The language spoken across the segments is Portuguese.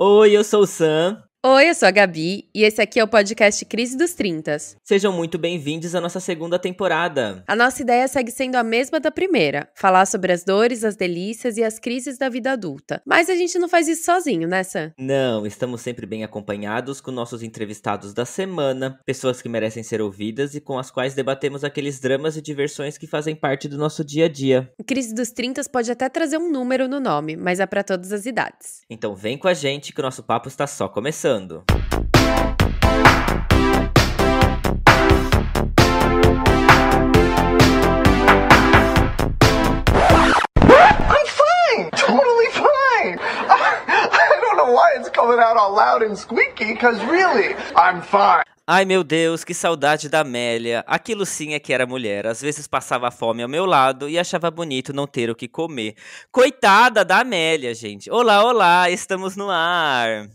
Oi, eu sou o Sam. Oi, eu sou a Gabi e esse aqui é o podcast Crise dos 30. Sejam muito bem-vindos à nossa segunda temporada. A nossa ideia segue sendo a mesma da primeira, falar sobre as dores, as delícias e as crises da vida adulta. Mas a gente não faz isso sozinho, né, Sam? Não, estamos sempre bem acompanhados com nossos entrevistados da semana, pessoas que merecem ser ouvidas e com as quais debatemos aqueles dramas e diversões que fazem parte do nosso dia a dia. Crise dos 30 pode até trazer um número no nome, mas é para todas as idades. Então vem com a gente que o nosso papo está só começando. Totally fine. I don't know why it's coming out all loud and squeaky, because really, I'm fine. Ai meu Deus, que saudade da Amélia. Aquilo sim é que era mulher. Às vezes passava fome ao meu lado e achava bonito não ter o que comer. Coitada da Amélia, gente. Olá, olá, estamos no ar.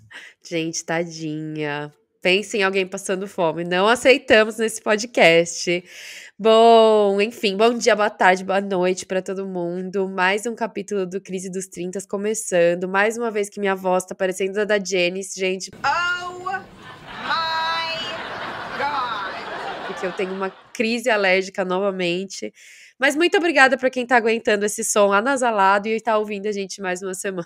Gente, tadinha. Pense em alguém passando fome. Não aceitamos nesse podcast. Bom, enfim, bom dia, boa tarde, boa noite pra todo mundo. Mais um capítulo do Crise dos 30 começando. Mais uma vez que minha voz tá parecendo a da Janice, gente. Oh my God! Porque eu tenho uma crise alérgica novamente. Mas muito obrigada pra quem tá aguentando esse som anasalado e tá ouvindo a gente mais uma semana.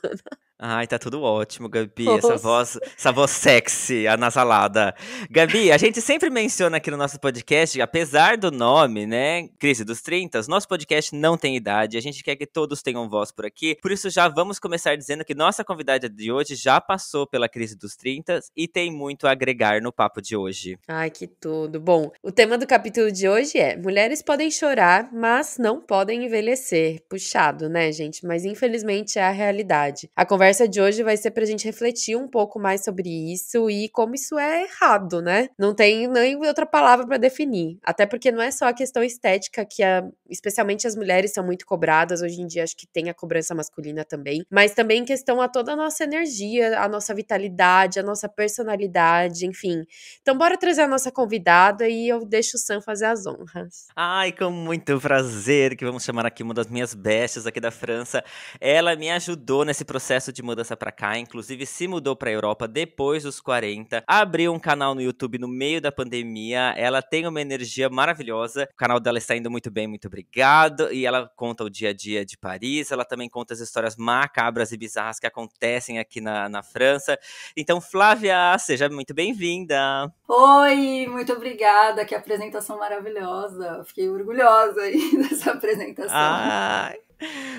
Ai, tá tudo ótimo, Gabi, Nossa. essa voz sexy, anasalada. Gabi, a gente sempre menciona aqui no nosso podcast, apesar do nome, né, Crise dos 30, nosso podcast não tem idade, a gente quer que todos tenham voz por aqui, por isso já vamos começar dizendo que nossa convidada de hoje já passou pela Crise dos 30 e tem muito a agregar no papo de hoje. Ai, que tudo. Bom, o tema do capítulo de hoje é: mulheres podem chorar, mas não podem envelhecer. Puxado, né, gente? Mas infelizmente é a realidade. A conversa de hoje vai ser pra gente refletir um pouco mais sobre isso e como isso é errado, né? Não tem nem outra palavra pra definir. Até porque não é só a questão estética que especialmente as mulheres são muito cobradas. Hoje em dia acho que tem a cobrança masculina também. Mas também em questão a toda a nossa energia, a nossa vitalidade, a nossa personalidade, enfim. Então bora trazer a nossa convidada e eu deixo o Sam fazer as honras. Ai, com muito prazer, que vamos chamar aqui uma das minhas bestas aqui da França. Ela me ajudou nesse processo de mudança pra cá, inclusive se mudou pra Europa depois dos 40, abriu um canal no YouTube no meio da pandemia, ela tem uma energia maravilhosa, o canal dela está indo muito bem, muito obrigado, e ela conta o dia a dia de Paris, ela também conta as histórias macabras e bizarras que acontecem aqui na França. Então, Flávia, seja muito bem-vinda! Oi, muito obrigada, que apresentação maravilhosa, fiquei orgulhosa aí dessa apresentação. Ai!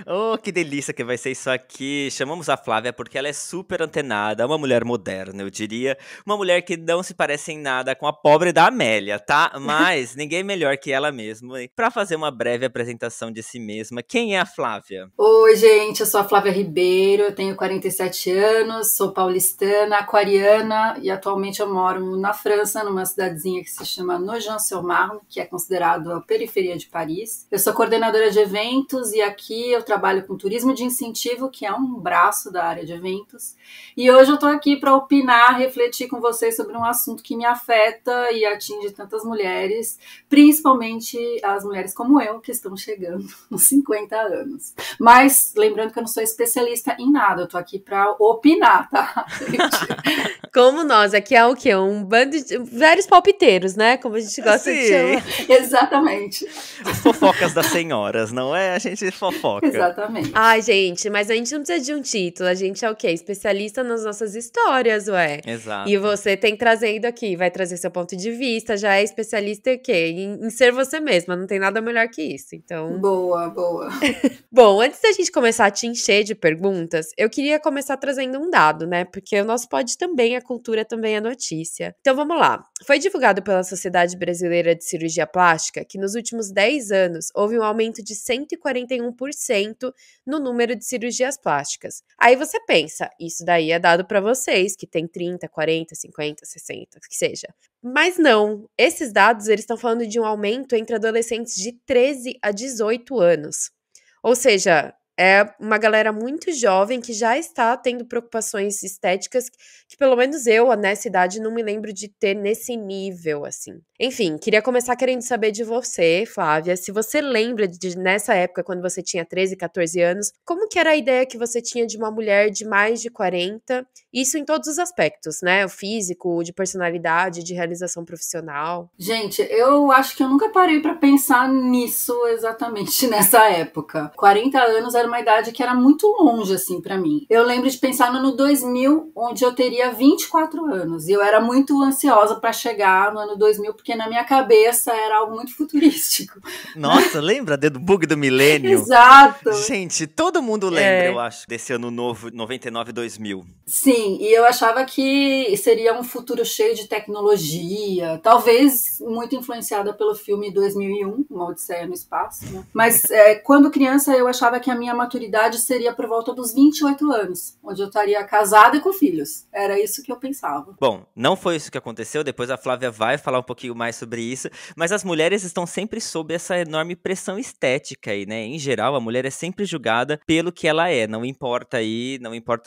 Oh, que delícia que vai ser isso aqui. Chamamos a Flávia porque ela é super antenada, uma mulher moderna, eu diria. Uma mulher que não se parece em nada com a pobre da Amélia, tá? Mas ninguém melhor que ela mesma para fazer uma breve apresentação de si mesma. Quem é a Flávia? Oi, gente, eu sou a Flávia Ribeiro, eu tenho 47 anos, sou paulistana, aquariana e atualmente eu moro na França, numa cidadezinha que se chama Nogent-sur-Marne, que é considerado a periferia de Paris. Eu sou coordenadora de eventos e aqui eu trabalho com turismo de incentivo, que é um braço da área de eventos. E hoje eu tô aqui para opinar, refletir com vocês sobre um assunto que me afeta e atinge tantas mulheres, principalmente as mulheres como eu, que estão chegando nos 50 anos. Mas lembrando que eu não sou especialista em nada, eu tô aqui para opinar, tá, gente? Como nós, aqui é o quê? Um bando de vários palpiteiros, né? Como a gente gosta de chamar. Exatamente. As fofocas das senhoras, não é? A gente fofoca. Exatamente. Ai, gente, mas a gente não precisa de um título. A gente é o quê? Especialista nas nossas histórias, ué. Exato. E você tem trazendo aqui, vai trazer seu ponto de vista, já é especialista em quê? Em ser você mesma, não tem nada melhor que isso, então... Boa, boa. Bom, antes da gente começar a te encher de perguntas, eu queria começar trazendo um dado, né? Porque o nosso pod também é cultura, também é notícia. Então vamos lá. Foi divulgado pela Sociedade Brasileira de Cirurgia Plástica que nos últimos 10 anos houve um aumento de 141% no número de cirurgias plásticas. Aí você pensa, isso daí é dado para vocês, que tem 30, 40, 50, 60, que seja. Mas não, esses dados eles estão falando de um aumento entre adolescentes de 13 a 18 anos. Ou seja, é uma galera muito jovem que já está tendo preocupações estéticas que pelo menos eu, nessa idade, não me lembro de ter nesse nível, assim. Enfim, queria começar querendo saber de você, Flávia, se você lembra de nessa época, quando você tinha 13, 14 anos, como que era a ideia que você tinha de uma mulher de mais de 40? Isso em todos os aspectos, né? O físico, de personalidade, de realização profissional. Gente, eu acho que eu nunca parei pra pensar nisso exatamente nessa época. 40 anos era uma idade que era muito longe, assim, pra mim. Eu lembro de pensar no ano 2000, onde eu teria 24 anos. E eu era muito ansiosa pra chegar no ano 2000, porque na minha cabeça era algo muito futurístico. Nossa, lembra do bug do milênio? Exato! Gente, todo mundo lembra, eu acho, desse ano novo, 99-2000. Sim, e eu achava que seria um futuro cheio de tecnologia, talvez muito influenciada pelo filme 2001, Uma Odisseia no Espaço, né? Mas quando criança eu achava que a minha maturidade seria por volta dos 28 anos, onde eu estaria casada e com filhos. Era isso que eu pensava. Bom, não foi isso que aconteceu, depois a Flávia vai falar um pouquinho mais sobre isso, mas as mulheres estão sempre sob essa enorme pressão estética aí, né? Em geral, a mulher é sempre julgada pelo que ela é, não importa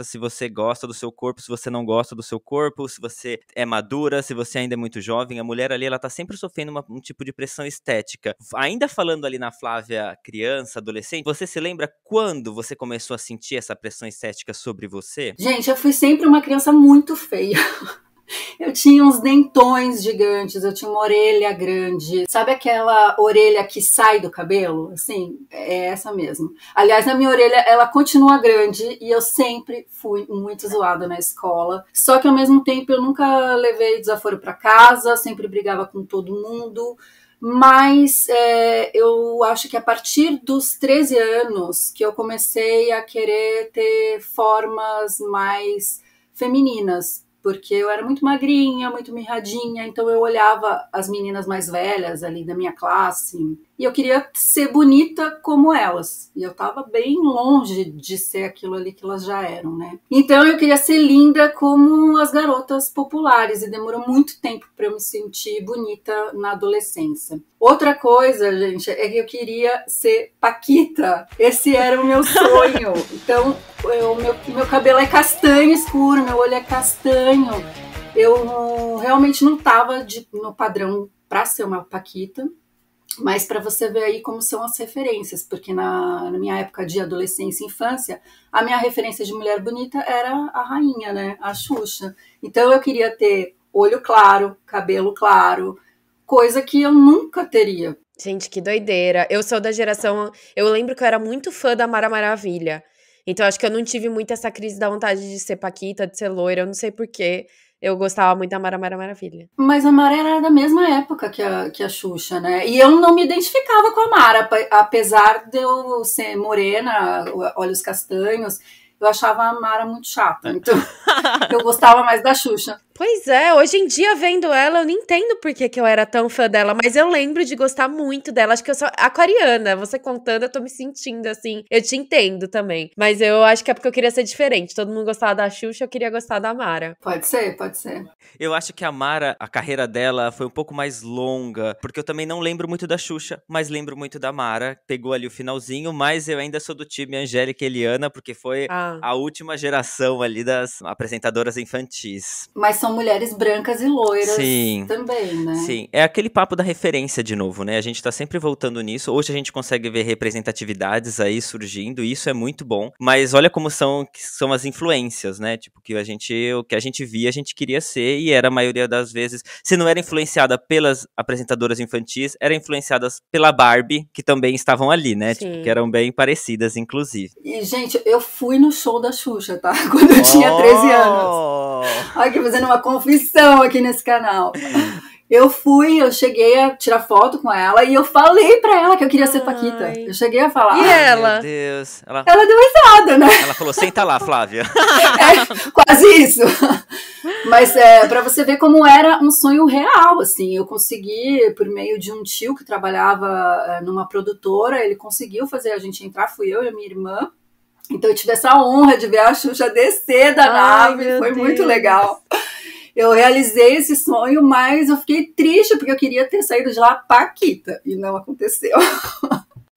se você gosta do seu corpo, se você não gosta do seu corpo, se você é madura, se você ainda é muito jovem, a mulher ali, ela tá sempre sofrendo um tipo de pressão estética. Ainda falando ali na Flávia criança, adolescente, você se lembra quando você começou a sentir essa pressão estética sobre você? Gente, eu fui sempre uma criança muito feia. Eu tinha uns dentões gigantes, eu tinha uma orelha grande. Sabe aquela orelha que sai do cabelo? Assim, é essa mesmo. Aliás, na minha orelha, ela continua grande e eu sempre fui muito zoada na escola. Só que, ao mesmo tempo, eu nunca levei desaforo pra casa, sempre brigava com todo mundo. Mas eu acho que a partir dos 13 anos que eu comecei a querer ter formas mais femininas, porque eu era muito magrinha, muito mirradinha, então eu olhava as meninas mais velhas ali da minha classe e eu queria ser bonita como elas. E eu tava bem longe de ser aquilo ali que elas já eram, né? Então eu queria ser linda como as garotas populares e demorou muito tempo para eu me sentir bonita na adolescência. Outra coisa, gente, é que eu queria ser Paquita. Esse era o meu sonho. Então, meu cabelo é castanho escuro, meu olho é castanho. Eu realmente não tava no padrão para ser uma Paquita. Mas para você ver aí como são as referências, porque na minha época de adolescência e infância, a minha referência de mulher bonita era a rainha, né? A Xuxa. Então eu queria ter olho claro, cabelo claro, coisa que eu nunca teria. Gente, que doideira. Eu sou da geração... Eu lembro que eu era muito fã da Mara Maravilha. Então acho que eu não tive muito essa crise da vontade de ser Paquita, de ser loira. Eu não sei porquê. Eu gostava muito da Mara Maravilha. Mas a Mara era da mesma época que a Xuxa, né? E eu não me identificava com a Mara, apesar de eu ser morena, olhos castanhos, eu achava a Mara muito chata. Então eu gostava mais da Xuxa. Pois é, hoje em dia vendo ela, eu não entendo por que eu era tão fã dela, mas eu lembro de gostar muito dela. Acho que eu sou aquariana, você contando, eu tô me sentindo assim. Eu te entendo também, mas eu acho que é porque eu queria ser diferente. Todo mundo gostava da Xuxa, eu queria gostar da Mara. Pode ser, pode ser. Eu acho que a Mara, a carreira dela foi um pouco mais longa, porque eu também não lembro muito da Xuxa, mas lembro muito da Mara. Pegou ali o finalzinho, mas eu ainda sou do time Angélica e Eliana, porque foi a última geração ali das apresentadoras infantis. Mas são mulheres brancas e loiras. Sim, também, né? Sim, é aquele papo da referência de novo, né? A gente tá sempre voltando nisso. Hoje a gente consegue ver representatividades aí surgindo, e isso é muito bom. Mas olha como são as influências, né? Tipo, o que a gente via, a gente queria ser, e era a maioria das vezes, se não era influenciada pelas apresentadoras infantis, era influenciadas pela Barbie, que também estavam ali, né? Tipo, que eram bem parecidas, inclusive. E, gente, eu fui no show da Xuxa, tá? Quando eu tinha 13 anos. Aqui fazendo uma confissão aqui nesse canal. Eu cheguei a tirar foto com ela e eu falei pra ela que eu queria ser Paquita. Eu cheguei a falar. E ela? Meu Deus. Ela deu risada, né? Ela falou, senta lá, Flávia. Quase isso. Mas pra você ver como era um sonho real, assim. Eu consegui, por meio de um tio que trabalhava numa produtora, ele conseguiu fazer a gente entrar, fui eu e a minha irmã. Então eu tive essa honra de ver a Xuxa descer da nave, foi muito legal. Eu realizei esse sonho, mas eu fiquei triste porque eu queria ter saído de lá Paquita, e não aconteceu.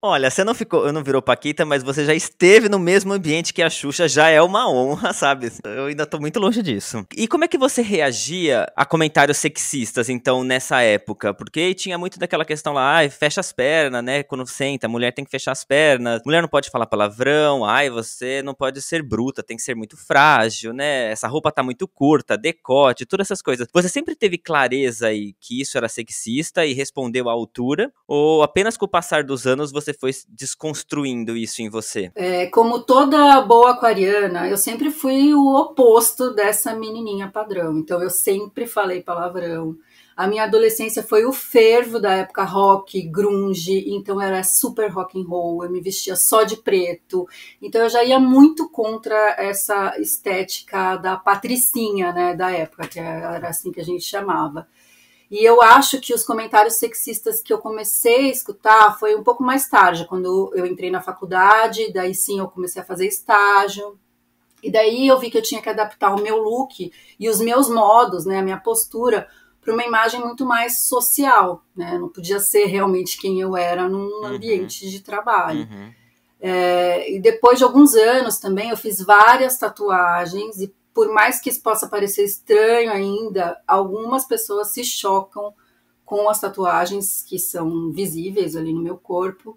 Olha, você não virou paquita, mas você já esteve no mesmo ambiente que a Xuxa, já é uma honra, sabe? Eu ainda tô muito longe disso. E como é que você reagia a comentários sexistas, então, nessa época? Porque tinha muito daquela questão lá, ai, fecha as pernas, né? Quando senta, a mulher tem que fechar as pernas, mulher não pode falar palavrão, ai, você não pode ser bruta, tem que ser muito frágil, né? Essa roupa tá muito curta, decote, todas essas coisas. Você sempre teve clareza aí que isso era sexista e respondeu à altura? Ou apenas com o passar dos anos você foi desconstruindo isso em você? Como toda boa aquariana, eu sempre fui o oposto dessa menininha padrão. Então eu sempre falei palavrão. A minha adolescência foi o fervo da época rock, grunge, então era super rock and roll, eu me vestia só de preto. Então eu já ia muito contra essa estética da patricinha, né, da época, que era assim que a gente chamava. E eu acho que os comentários sexistas que eu comecei a escutar foi um pouco mais tarde, quando eu entrei na faculdade, daí sim eu comecei a fazer estágio, e daí eu vi que eu tinha que adaptar o meu look e os meus modos, né, a minha postura, para uma imagem muito mais social, né, não podia ser realmente quem eu era num ambiente de trabalho. E depois de alguns anos também eu fiz várias tatuagens e por mais que isso possa parecer estranho ainda, algumas pessoas se chocam com as tatuagens que são visíveis ali no meu corpo.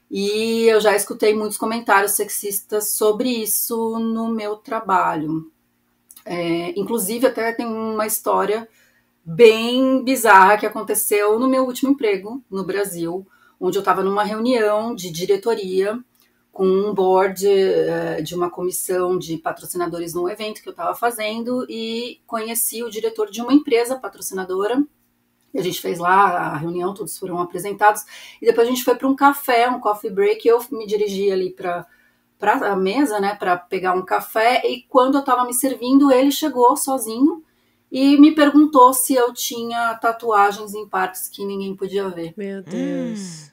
E eu já escutei muitos comentários sexistas sobre isso no meu trabalho. Inclusive, até tem uma história bem bizarra que aconteceu no meu último emprego no Brasil, onde eu estava numa reunião de diretoria com um board de uma comissão de patrocinadores num evento que eu estava fazendo e conheci o diretor de uma empresa patrocinadora. E a gente fez lá a reunião, todos foram apresentados. E depois a gente foi para um café, um coffee break. Eu me dirigi ali para a mesa, né, para pegar um café. E quando eu estava me servindo, ele chegou sozinho e me perguntou se eu tinha tatuagens em partes que ninguém podia ver. Meu Deus.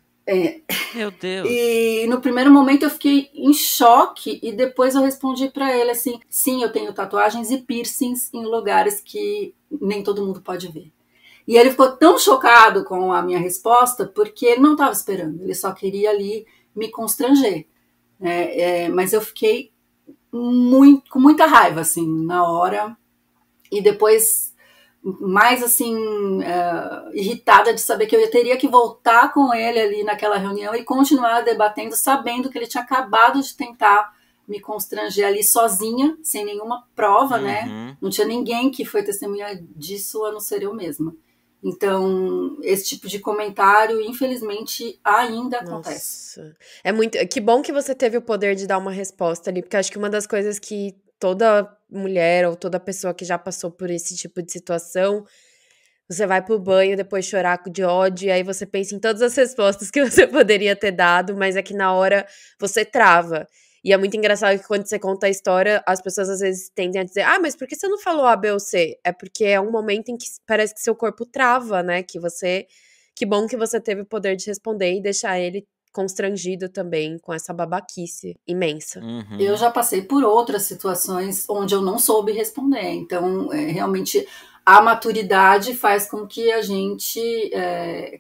Meu Deus. E no primeiro momento eu fiquei em choque e depois eu respondi para ele assim, sim, eu tenho tatuagens e piercings em lugares que nem todo mundo pode ver. E ele ficou tão chocado com a minha resposta porque ele não estava esperando, ele só queria ali me constranger. Mas eu fiquei com muita raiva assim na hora e depois mais assim irritada de saber que eu teria que voltar com ele ali naquela reunião e continuar debatendo, sabendo que ele tinha acabado de tentar me constranger ali sozinha, sem nenhuma prova, né? Não tinha ninguém que foi testemunha disso a não ser eu mesma. Então, esse tipo de comentário, infelizmente, ainda acontece. Nossa. É muito. Que bom que você teve o poder de dar uma resposta ali, porque acho que uma das coisas que toda mulher ou toda pessoa que já passou por esse tipo de situação, você vai pro banho depois chorar de ódio, e aí você pensa em todas as respostas que você poderia ter dado, mas é que na hora você trava. E é muito engraçado que quando você conta a história, as pessoas às vezes tendem a dizer, ah, mas por que você não falou A, B ou C? É porque é um momento em que parece que seu corpo trava, né? Que bom que você teve o poder de responder e deixar ele constrangido também com essa babaquice imensa. Eu já passei por outras situações onde eu não soube responder. Então, realmente, a maturidade faz com que a gente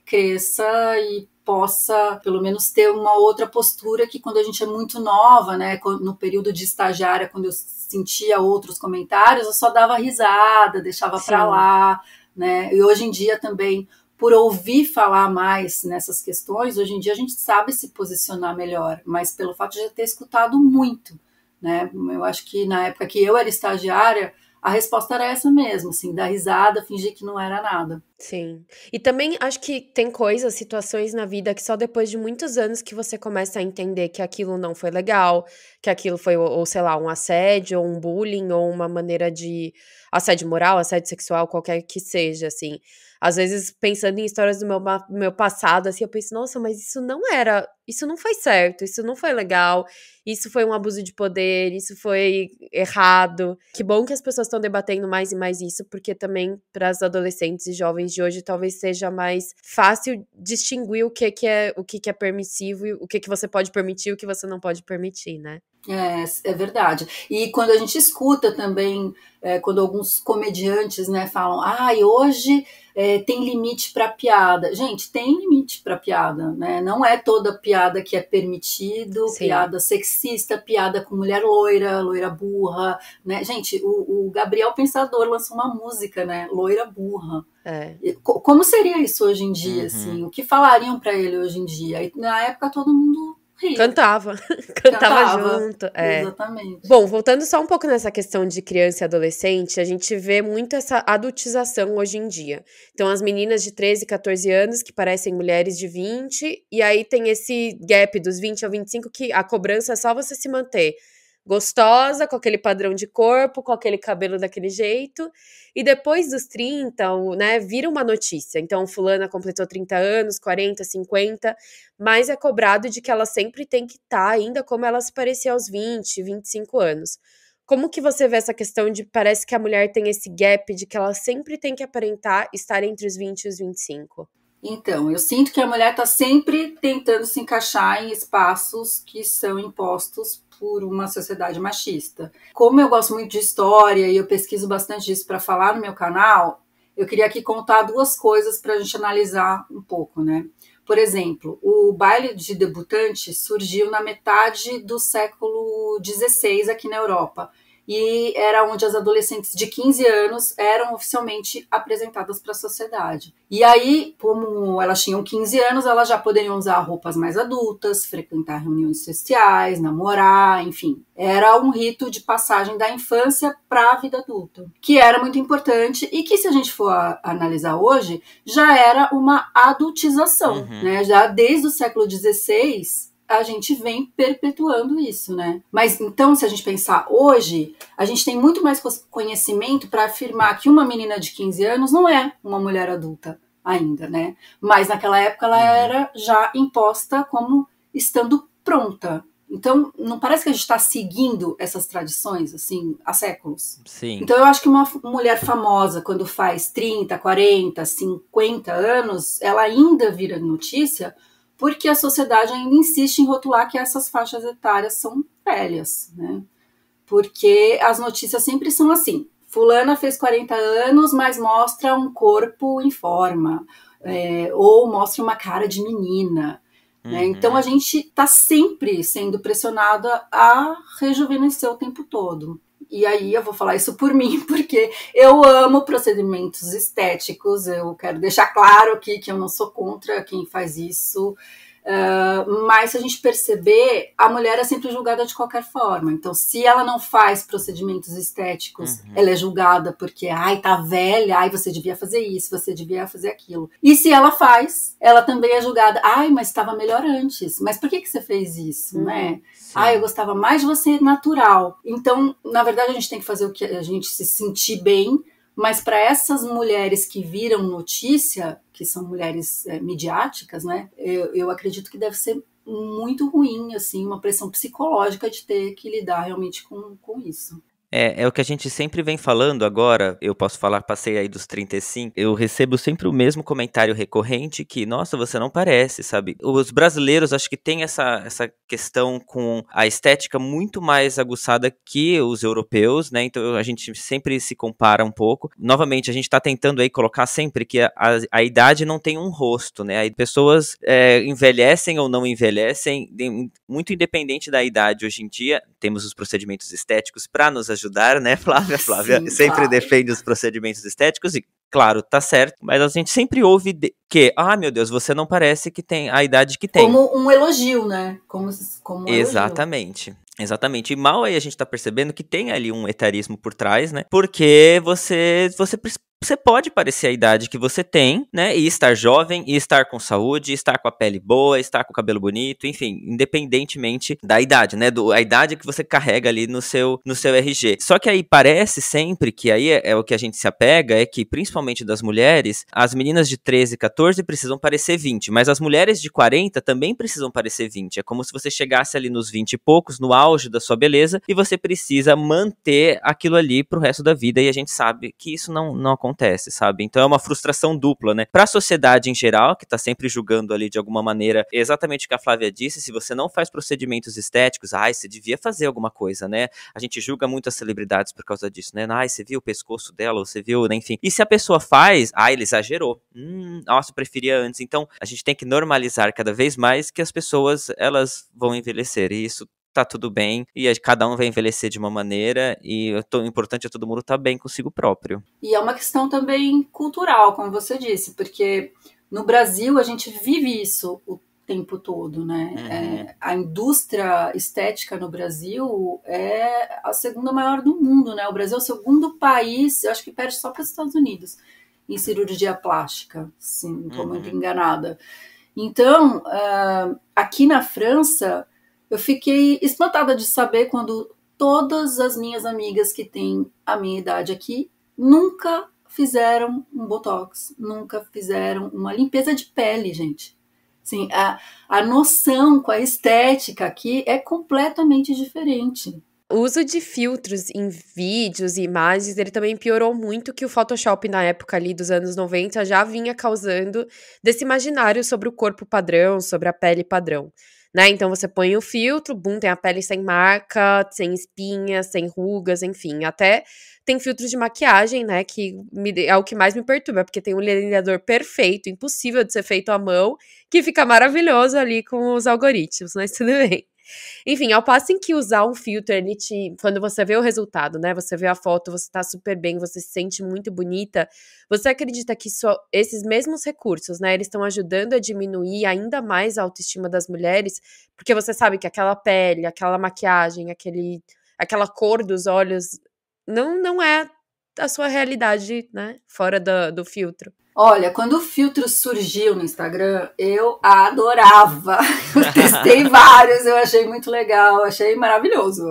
cresça e possa, pelo menos, ter uma outra postura que quando a gente é muito nova, né, no período de estagiária, quando eu sentia outros comentários, eu só dava risada, deixava pra lá, né, e hoje em dia também, por ouvir falar mais nessas questões, hoje em dia a gente sabe se posicionar melhor, mas pelo fato de já ter escutado muito, né, eu acho que na época que eu era estagiária, a resposta era essa mesmo, assim, dar risada, fingir que não era nada. Sim. E também acho que tem coisas, situações na vida que só depois de muitos anos que você começa a entender que aquilo não foi legal, que aquilo foi, ou sei lá, um assédio, ou um bullying, ou uma maneira de assédio moral, assédio sexual, qualquer que seja, assim. Às vezes, pensando em histórias do meu passado, assim, eu penso, nossa, mas isso não foi certo, isso não foi legal, isso foi um abuso de poder, isso foi errado. Que bom que as pessoas estão debatendo mais e mais isso, porque também para as adolescentes e jovens de hoje talvez seja mais fácil distinguir o que é permissivo e o que você pode permitir e o que você não pode permitir, né? É verdade. E quando a gente escuta também, quando alguns comediantes, né, falam, e hoje tem limite para piada. Gente, tem limite para piada, né? Não é toda piada que é permitido, Sim. piada sexista, piada com mulher loira, loira burra, né? Gente, o Gabriel Pensador lançou uma música, né? Loira burra. Como seria isso hoje em dia, assim? O que falariam para ele hoje em dia? E na época todo mundo ria. Cantava junto. Exatamente. Bom, voltando só um pouco nessa questão de criança e adolescente, a gente vê muito essa adultização hoje em dia. Então, as meninas de 13, 14 anos que parecem mulheres de 20, e aí tem esse gap dos 20 ao 25 que a cobrança é só você se manter gostosa, com aquele padrão de corpo, com aquele cabelo daquele jeito, e depois dos 30, né, vira uma notícia. Então, fulana completou 30 anos, 40, 50, mas é cobrado de que ela sempre tem que estar ainda como ela se parecia aos 20, 25 anos. Como que você vê essa questão de, parece que a mulher tem esse gap de que ela sempre tem que aparentar estar entre os 20 e os 25? Então, eu sinto que a mulher está sempre tentando se encaixar em espaços que são impostos por uma sociedade machista. Como eu gosto muito de história e eu pesquiso bastante disso para falar no meu canal, eu queria aqui contar duas coisas para a gente analisar um pouco, né? Por exemplo, o baile de debutante surgiu na metade do século XVI aqui na Europa. E era onde as adolescentes de 15 anos eram oficialmente apresentadas para a sociedade. E aí, como elas tinham 15 anos, elas já poderiam usar roupas mais adultas, frequentar reuniões sociais, namorar, enfim. Era um rito de passagem da infância para a vida adulta, que era muito importante e que, se a gente for analisar hoje, já era uma adultização, né? Já desde o século XVI, a gente vem perpetuando isso, né? Mas então, se a gente pensar hoje, a gente tem muito mais conhecimento para afirmar que uma menina de 15 anos não é uma mulher adulta ainda, né? Mas naquela época ela era já imposta como estando pronta. Então, não parece que a gente está seguindo essas tradições, assim, há séculos? Sim. Então, eu acho que uma mulher famosa, quando faz 30, 40, 50 anos, ela ainda vira notícia porque a sociedade ainda insiste em rotular que essas faixas etárias são velhas, né? Porque as notícias sempre são assim, fulana fez 40 anos, mas mostra um corpo em forma, ou mostra uma cara de menina, né? Então a gente está sempre sendo pressionada a rejuvenescer o tempo todo. E aí eu vou falar isso por mim, porque eu amo procedimentos estéticos, eu quero deixar claro aqui que eu não sou contra quem faz isso, mas se a gente perceber, a mulher é sempre julgada de qualquer forma. Então, se ela não faz procedimentos estéticos, ela é julgada porque, tá velha, você devia fazer isso, você devia fazer aquilo. E se ela faz, ela também é julgada, mas estava melhor antes, mas por que você fez isso, né? Eu gostava mais de você natural. Então, na verdade, a gente tem que fazer o que a gente se sentir bem, mas para essas mulheres que viram notícia, que são mulheres midiáticas, né, eu acredito que deve ser muito ruim, assim, uma pressão psicológica de ter que lidar realmente com isso. É o que a gente sempre vem falando agora, eu posso falar, passei aí dos 35, eu recebo sempre o mesmo comentário recorrente que, nossa, você não parece, sabe? Os brasileiros acho que tem essa questão com a estética muito mais aguçada que os europeus, né? Então a gente sempre se compara um pouco. Novamente, a gente tá tentando aí colocar sempre que a idade não tem um rosto, né? Aí pessoas envelhecem ou não envelhecem, muito independente da idade hoje em dia, temos os procedimentos estéticos para nos ajudar, né, Flávia? Flávia Sim, sempre claro. defende os procedimentos estéticos e, claro, tá certo, mas a gente sempre ouve que, meu Deus, você não parece que tem a idade que tem. Como um elogio, né? Como um Exatamente. Exatamente. E mal aí a gente tá percebendo que tem ali um etarismo por trás, né? Porque você pode parecer a idade que você tem, né? E estar jovem, e estar com saúde, estar com a pele boa, estar com o cabelo bonito, enfim, independentemente da idade, né? A idade que você carrega ali no seu RG. Só que aí parece sempre que aí é o que a gente se apega, é que principalmente das mulheres, as meninas de 13, 14 precisam parecer 20, mas as mulheres de 40 também precisam parecer 20. É como se você chegasse ali nos 20 e poucos, no auge da sua beleza, e você precisa manter aquilo ali pro resto da vida, e a gente sabe que isso não acontece. acontece, sabe? Então é uma frustração dupla, né? Pra sociedade em geral, que tá sempre julgando ali de alguma maneira, exatamente o que a Flávia disse, se você não faz procedimentos estéticos, você devia fazer alguma coisa, né? A gente julga muito as celebridades por causa disso, né? Você viu o pescoço dela, você viu, né? Enfim. E se a pessoa faz, ele exagerou. Nossa, eu preferia antes. Então, a gente tem que normalizar cada vez mais que as pessoas, elas vão envelhecer, e isso tá tudo bem, e cada um vai envelhecer de uma maneira, e o importante é todo mundo estar bem consigo próprio. E é uma questão também cultural, como você disse, porque no Brasil a gente vive isso o tempo todo, né? A indústria estética no Brasil é a segunda maior do mundo, né? O Brasil é o segundo país, eu acho que perde só para os Estados Unidos, em cirurgia plástica, se não estou muito enganada. Então, aqui na França, eu fiquei espantada de saber quando todas as minhas amigas que têm a minha idade aqui nunca fizeram um botox, nunca fizeram uma limpeza de pele, gente. Assim, a noção com a estética aqui é completamente diferente. O uso de filtros em vídeos e imagens, ele também piorou muito que o Photoshop na época ali dos anos 90 já vinha causando desse imaginário sobre o corpo padrão, sobre a pele padrão. Né? Então você põe o filtro, tem a pele sem marca, sem espinhas, sem rugas, enfim. Até tem filtros de maquiagem, né, que é o que mais me perturba, porque tem um delineador perfeito, impossível de ser feito à mão, que fica maravilhoso ali com os algoritmos, mas tudo bem. Enfim, ao passo em que usar um filtro, quando você vê o resultado, né, você vê a foto, você tá super bem, você se sente muito bonita, você acredita que esses mesmos recursos, né, eles estão ajudando a diminuir ainda mais a autoestima das mulheres, porque você sabe que aquela pele, aquela maquiagem, aquela cor dos olhos, não é a sua realidade, né, fora do filtro. Olha, quando o filtro surgiu no Instagram, eu adorava. Eu testei vários, eu achei muito legal, achei maravilhoso,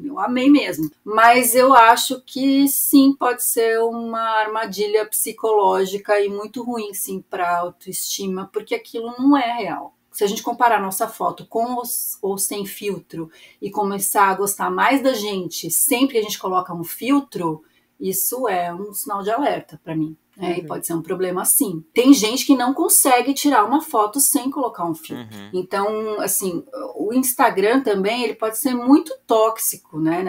eu amei mesmo. Mas eu acho que sim, pode ser uma armadilha psicológica e muito ruim, sim, para autoestima, porque aquilo não é real. Se a gente comparar nossa foto com ou sem filtro e começar a gostar mais da gente sempre que a gente coloca um filtro, isso é um sinal de alerta para mim. E pode ser um problema sim. Tem gente que não consegue tirar uma foto sem colocar um filtro. Então, assim, o Instagram também, ele pode ser muito tóxico, né,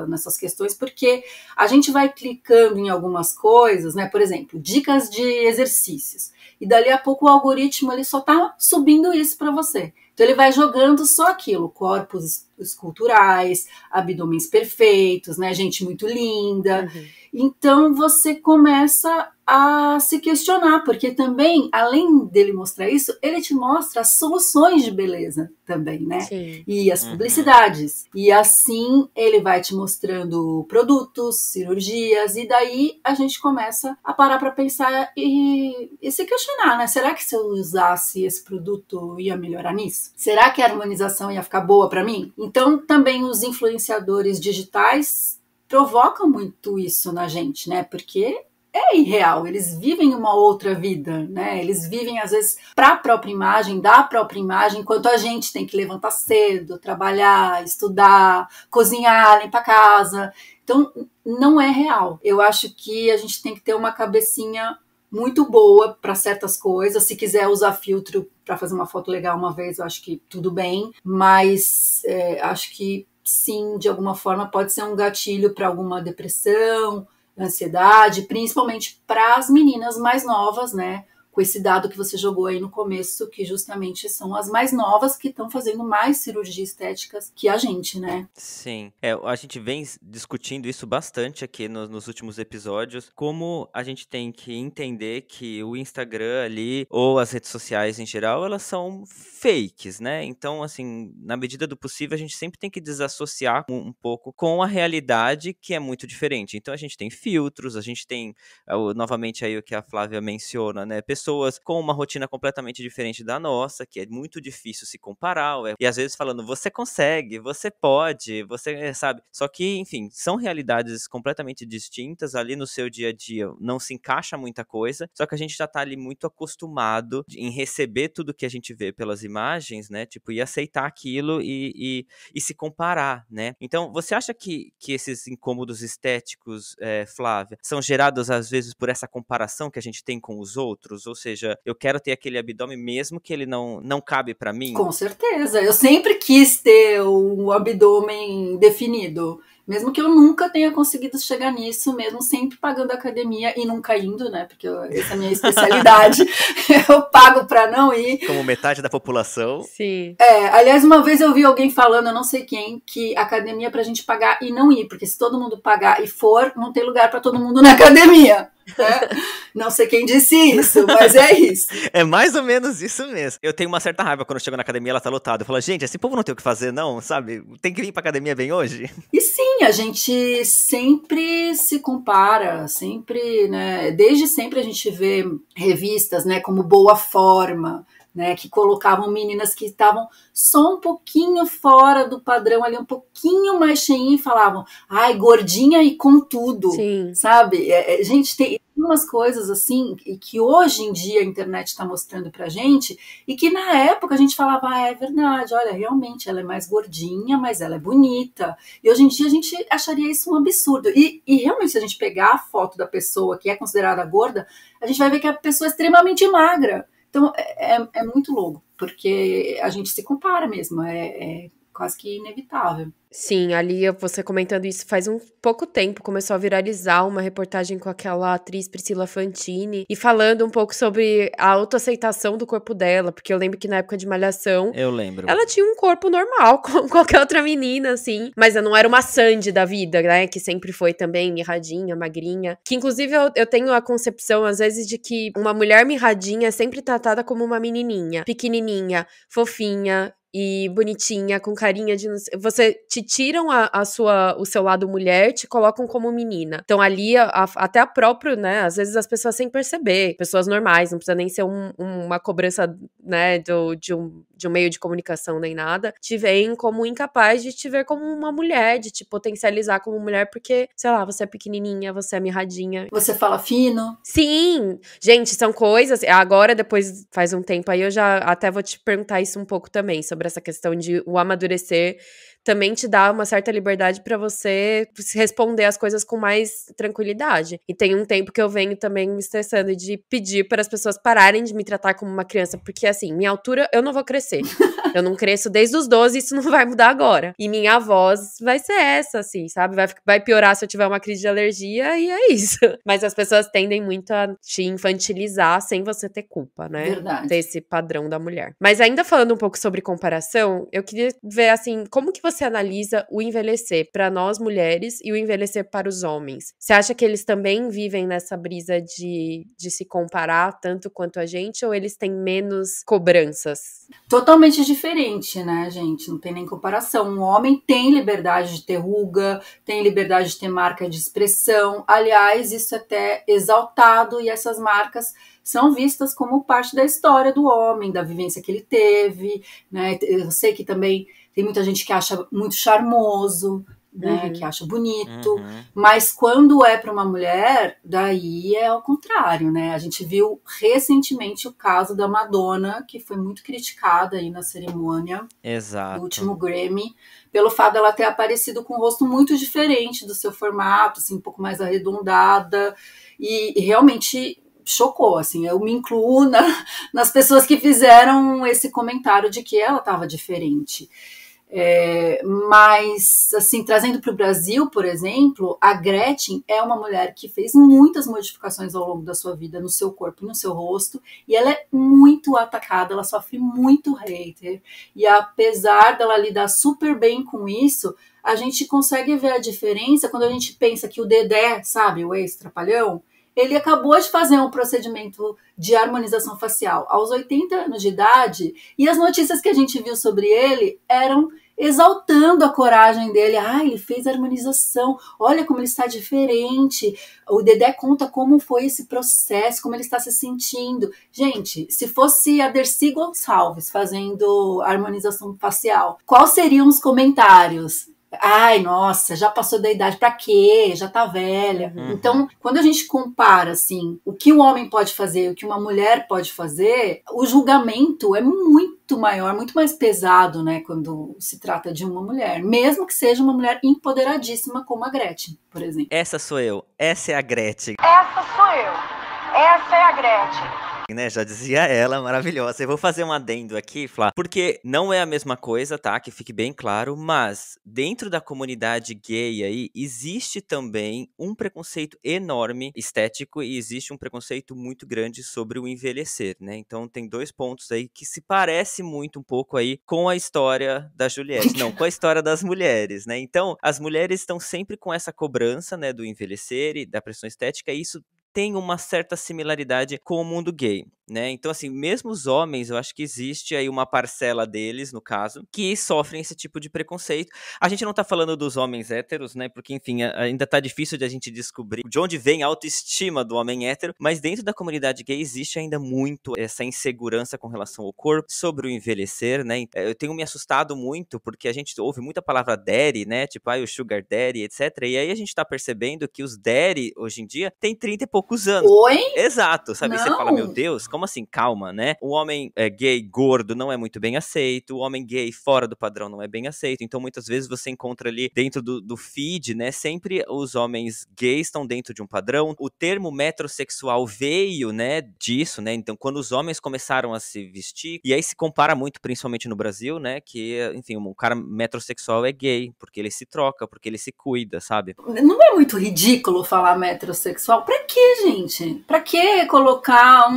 nessas questões, porque a gente vai clicando em algumas coisas, né, por exemplo, dicas de exercícios, e dali a pouco o algoritmo ele só tá subindo isso para você. Então ele vai jogando só aquilo, corpos esculturais, abdômenes perfeitos, né, gente muito linda. Então você começa a se questionar, porque também, além dele mostrar isso, ele te mostra as soluções de beleza também, né? Sim. E as publicidades. E assim ele vai te mostrando produtos, cirurgias, e daí a gente começa a parar para pensar e se questionar, né? Será que se eu usasse esse produto ia melhorar nisso? Será que a harmonização ia ficar boa para mim? Então também os influenciadores digitais provocam muito isso na gente, né? Porque é irreal, eles vivem uma outra vida, né? Eles vivem, às vezes, para a própria imagem, da própria imagem, enquanto a gente tem que levantar cedo, trabalhar, estudar, cozinhar, limpar a casa. Então, não é real. Eu acho que a gente tem que ter uma cabecinha muito boa para certas coisas. Se quiser usar filtro para fazer uma foto legal uma vez, eu acho que tudo bem, mas acho que sim, de alguma forma pode ser um gatilho para alguma depressão, ansiedade, principalmente para as meninas mais novas, né? Com esse dado que você jogou aí no começo, que justamente são as mais novas que estão fazendo mais cirurgias estéticas que a gente, né? Sim, a gente vem discutindo isso bastante aqui nos últimos episódios, como a gente tem que entender que o Instagram ali, ou as redes sociais em geral, elas são fakes, né? Então, assim, na medida do possível, a gente sempre tem que desassociar um pouco com a realidade, que é muito diferente. Então, a gente tem filtros, a gente tem, novamente aí o que a Flávia menciona, né? Pessoas pessoas com uma rotina completamente diferente da nossa, que é muito difícil se comparar, e às vezes falando, você consegue, você pode, você sabe. Só que, enfim, são realidades completamente distintas, ali no seu dia a dia não se encaixa muita coisa, só que a gente já tá ali muito acostumado em receber tudo que a gente vê pelas imagens, né, tipo, e aceitar aquilo e se comparar, né. Então, você acha que esses incômodos estéticos, Flávia, são gerados às vezes por essa comparação que a gente tem com os outros? Ou seja, eu quero ter aquele abdômen mesmo que ele não cabe pra mim? Com certeza, eu sempre quis ter o abdômen definido, mesmo que eu nunca tenha conseguido chegar nisso, mesmo sempre pagando academia e nunca indo, né, porque essa é a minha especialidade, eu pago pra não ir. Como metade da população. Sim. Aliás, uma vez eu vi alguém falando, eu não sei quem, que academia é pra gente pagar e não ir, porque se todo mundo pagar e for, não tem lugar pra todo mundo na academia. Não sei quem disse isso, mas é isso. É mais ou menos isso mesmo. Eu tenho uma certa raiva quando eu chego na academia e ela tá lotada. Eu falo, gente, esse povo não tem o que fazer não, sabe? Tem que vir pra academia bem hoje. E sim, a gente sempre se compara, sempre, né? Desde sempre a gente vê revistas, né, como Boa Forma, né, que colocavam meninas que estavam só um pouquinho fora do padrão, ali um pouquinho mais cheinha, e falavam, ai, gordinha e com tudo. Sim. Sabe? Gente, tem umas coisas assim que hoje em dia a internet está mostrando pra gente e que na época a gente falava, é verdade, olha, realmente ela é mais gordinha, mas ela é bonita. E hoje em dia a gente acharia isso um absurdo. E realmente, se a gente pegar a foto da pessoa que é considerada gorda, a gente vai ver que a pessoa é extremamente magra. Então, é muito louco, porque a gente se compara mesmo, é quase que inevitável. Sim, ali você comentando isso faz um pouco tempo, começou a viralizar uma reportagem com aquela atriz Priscila Fantini e falando um pouco sobre a autoaceitação do corpo dela, porque eu lembro que na época de Malhação, eu lembro, ela tinha um corpo normal, como qualquer outra menina, assim, mas ela não era uma Sandy da vida, né, que sempre foi também mirradinha, magrinha, que inclusive eu tenho a concepção, às vezes, de que uma mulher mirradinha é sempre tratada como uma menininha, pequenininha, fofinha, e bonitinha, com carinha de... Você te tiram o seu lado mulher, te colocam como menina. Então ali, até a própria, né, às vezes as pessoas sem perceber, pessoas normais, não precisa nem ser uma cobrança, né, de um meio de comunicação nem nada, te veem como incapaz de te ver como uma mulher, de te potencializar como mulher, porque, sei lá, você é pequenininha, você é mirradinha. Você fala fino. Sim! Gente, são coisas... Agora, depois, faz um tempo aí, eu já até vou te perguntar isso um pouco também, sobre essa questão de o amadurecer também te dá uma certa liberdade pra você responder as coisas com mais tranquilidade. E tem um tempo que eu venho também me estressando de pedir para as pessoas pararem de me tratar como uma criança, porque assim, minha altura, eu não vou crescer. Eu não cresço desde os 12, isso não vai mudar agora. E minha voz vai ser essa, assim, sabe? Vai piorar se eu tiver uma crise de alergia e é isso. Mas as pessoas tendem muito a te infantilizar sem você ter culpa, né? Verdade. Desse padrão da mulher. Mas ainda falando um pouco sobre comparação, eu queria ver, assim, como que você analisa o envelhecer para nós mulheres e o envelhecer para os homens? Você acha que eles também vivem nessa brisa de se comparar tanto quanto a gente, ou eles têm menos cobranças? Totalmente diferente, né, gente? Não tem nem comparação. Um homem tem liberdade de ter ruga, tem liberdade de ter marca de expressão. Aliás, isso é até exaltado, e essas marcas são vistas como parte da história do homem, da vivência que ele teve, né? Eu sei que também tem muita gente que acha muito charmoso, né? Que acha bonito, mas quando é para uma mulher, daí é ao contrário, né? A gente viu recentemente o caso da Madonna, que foi muito criticada aí na cerimônia do último Grammy, pelo fato dela ter aparecido com um rosto muito diferente do seu formato, assim, um pouco mais arredondada, e realmente chocou, assim, eu me incluo nas pessoas que fizeram esse comentário de que ela estava diferente. Mas, assim, trazendo para o Brasil, por exemplo, a Gretchen é uma mulher que fez muitas modificações ao longo da sua vida no seu corpo e no seu rosto, e ela é muito atacada, ela sofre muito hater, e apesar dela lidar super bem com isso, a gente consegue ver a diferença quando a gente pensa que o Dedé, sabe, o ex-Trapalhão, ele acabou de fazer um procedimento de harmonização facial aos 80 anos de idade, e as notícias que a gente viu sobre ele eram exaltando a coragem dele. Ele fez a harmonização, olha como ele está diferente. O Dedé conta como foi esse processo, como ele está se sentindo. Gente, se fosse a Dercy Gonçalves fazendo a harmonização facial, quais seriam os comentários? Nossa, já passou da idade, pra quê? Já tá velha. Então, quando a gente compara, assim, o que um homem pode fazer, o que uma mulher pode fazer, o julgamento é muito maior, muito mais pesado, né, quando se trata de uma mulher. Mesmo que seja uma mulher empoderadíssima como a Gretchen, por exemplo. Essa sou eu. Essa é a Gretchen. Essa sou eu. Essa é a Gretchen. Né, já dizia ela, maravilhosa. Eu vou fazer um adendo aqui, Flá, porque não é a mesma coisa, tá? Que fique bem claro, mas dentro da comunidade gay aí, existe também um preconceito enorme estético e existe um preconceito muito grande sobre o envelhecer, né? Então tem 2 pontos aí que se parece muito um pouco aí com a história da Juliette, não, com a história das mulheres, né? Então, as mulheres estão sempre com essa cobrança, né, do envelhecer e da pressão estética, e isso tem uma certa similaridade com o mundo gay, né? Então, assim, mesmo os homens, eu acho que existe aí uma parcela deles, no caso, que sofrem esse tipo de preconceito. A gente não tá falando dos homens héteros, né? Porque, enfim, ainda tá difícil de a gente descobrir de onde vem a autoestima do homem hétero, mas dentro da comunidade gay existe ainda muito essa insegurança com relação ao corpo, sobre o envelhecer, né? Eu tenho me assustado muito, porque a gente ouve muita palavra daddy, né? Tipo, o sugar daddy, etc. E aí a gente tá percebendo que os daddy, hoje em dia, tem 30 e poucos anos. Oi? Exato, sabe? Não. Você fala, meu Deus, como assim? Calma, né? O homem gay gordo não é muito bem aceito, o homem gay fora do padrão não é bem aceito, então muitas vezes você encontra ali dentro do feed, né? Sempre os homens gays estão dentro de um padrão. O termo metrosexual veio, né, disso, né? Então quando os homens começaram a se vestir, e aí se compara muito, principalmente no Brasil, né? Que, enfim, um cara metrosexual é gay, porque ele se troca, porque ele se cuida, sabe? Não é muito ridículo falar metrosexual? Pra quê, gente? Pra que colocar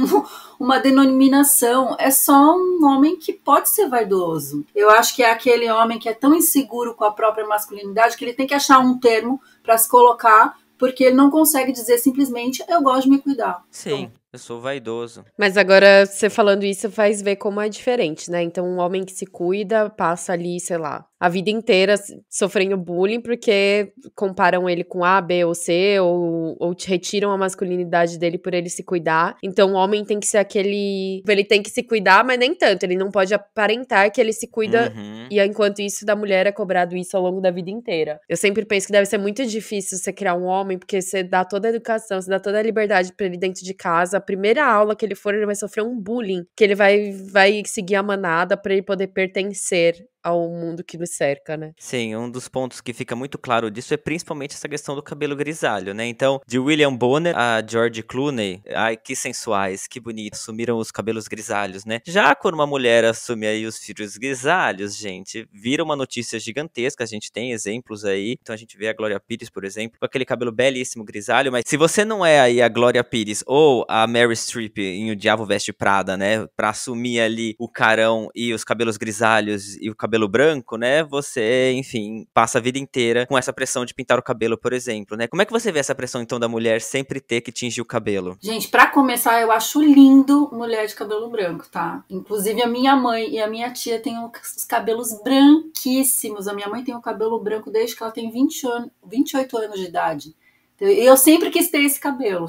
uma denominação? É só um homem que pode ser vaidoso. Eu acho que é aquele homem que é tão inseguro com a própria masculinidade que ele tem que achar um termo pra se colocar, porque ele não consegue dizer simplesmente eu gosto de me cuidar. Sim. Eu sou vaidoso. Mas agora, você falando isso, faz ver como é diferente, né? Então, um homem que se cuida passa ali, sei lá, a vida inteira sofrendo bullying porque comparam ele com A, B ou C, ou te retiram a masculinidade dele por ele se cuidar. Então, o homem tem que ser aquele... Ele tem que se cuidar, mas nem tanto. Ele não pode aparentar que ele se cuida, e enquanto isso, da mulher é cobrado isso ao longo da vida inteira. Eu sempre penso que deve ser muito difícil você criar um homem, porque você dá toda a educação, você dá toda a liberdade pra ele dentro de casa. A primeira aula que ele for, ele vai sofrer um bullying, que ele vai seguir a manada pra ele poder pertencer ao mundo que nos cerca, né? Sim, um dos pontos que fica muito claro disso é principalmente essa questão do cabelo grisalho, né? Então, de William Bonner a George Clooney, ai, que sensuais, que bonitos, assumiram os cabelos grisalhos, né? Já quando uma mulher assume aí os fios grisalhos, gente, vira uma notícia gigantesca, a gente tem exemplos aí, então a gente vê a Glória Pires, por exemplo, com aquele cabelo belíssimo grisalho, mas se você não é aí a Glória Pires ou a Meryl Streep em O Diabo Veste Prada, né, pra assumir ali o carão e os cabelos grisalhos e o cabelo branco, né, você, enfim, passa a vida inteira com essa pressão de pintar o cabelo, por exemplo, né? Como é que você vê essa pressão, então, da mulher sempre ter que tingir o cabelo? Gente, pra começar, eu acho lindo mulher de cabelo branco, tá? Inclusive, a minha mãe e a minha tia têm os cabelos branquíssimos. A minha mãe tem o cabelo branco desde que ela tem 28 anos de idade. Eu sempre quis ter esse cabelo.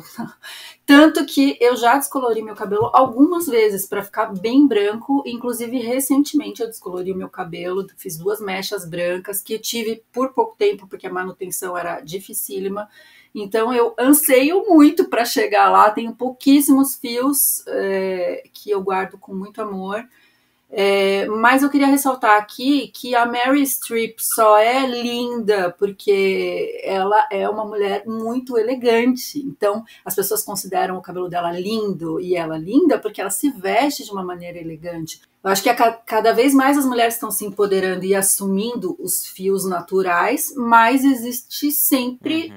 Tanto que eu já descolori meu cabelo algumas vezes para ficar bem branco. Inclusive, recentemente eu descolori o meu cabelo. Fiz 2 mechas brancas que eu tive por pouco tempo, porque a manutenção era dificílima. Então, eu anseio muito para chegar lá. Tenho pouquíssimos fios que eu guardo com muito amor. Mas eu queria ressaltar aqui que a Meryl Streep só é linda porque ela é uma mulher muito elegante. Então, as pessoas consideram o cabelo dela lindo e ela linda porque ela se veste de uma maneira elegante. Eu acho que cada vez mais as mulheres estão se empoderando e assumindo os fios naturais, mas existe sempre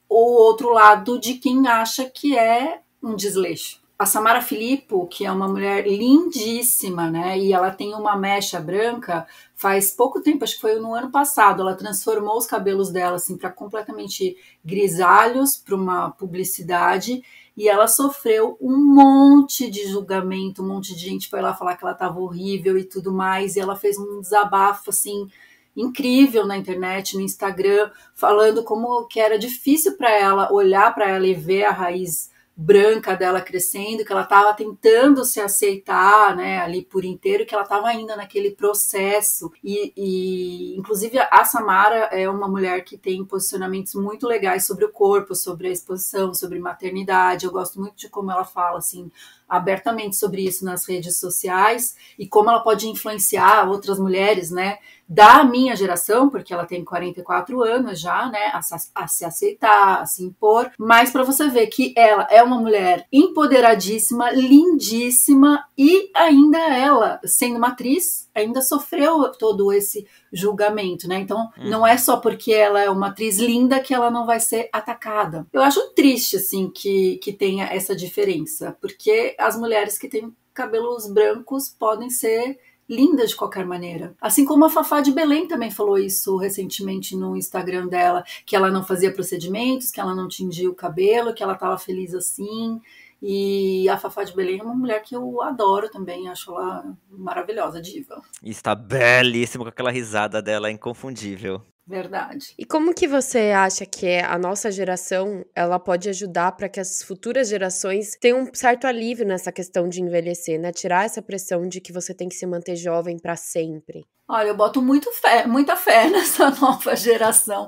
o outro lado de quem acha que é um desleixo. A Samara Filippo, que é uma mulher lindíssima, né? E ela tem uma mecha branca faz pouco tempo, acho que foi no ano passado. Ela transformou os cabelos dela assim, para completamente grisalhos, para uma publicidade. E ela sofreu um monte de julgamento, um monte de gente foi lá falar que ela estava horrível e tudo mais. E ela fez um desabafo assim incrível na internet, no Instagram, falando como que era difícil para ela olhar para ela e ver a raiz branca dela crescendo, que ela estava tentando se aceitar, né, ali por inteiro, que ela estava ainda naquele processo. E inclusive a Samara é uma mulher que tem posicionamentos muito legais sobre o corpo, sobre a exposição, sobre maternidade. Eu gosto muito de como ela fala assim abertamente sobre isso nas redes sociais e como ela pode influenciar outras mulheres, né, da minha geração, porque ela tem 44 anos já, né, a se aceitar, a se impor, mas para você ver que ela é uma mulher empoderadíssima, lindíssima e ainda ela, sendo uma atriz, ainda sofreu todo esse julgamento, né? Então, não é só porque ela é uma atriz linda que ela não vai ser atacada. Eu acho triste, assim, que tenha essa diferença, porque as mulheres que têm cabelos brancos podem ser linda de qualquer maneira. Assim como a Fafá de Belém também falou isso recentemente no Instagram dela, que ela não fazia procedimentos, que ela não tingia o cabelo, que ela estava feliz assim. E a Fafá de Belém é uma mulher que eu adoro também, acho ela maravilhosa, diva. E está belíssima com aquela risada dela, inconfundível. Verdade. E como que você acha que a nossa geração, ela pode ajudar para que as futuras gerações tenham um certo alívio nessa questão de envelhecer, né? Tirar essa pressão de que você tem que se manter jovem para sempre. Olha, eu boto muita fé nessa nova geração,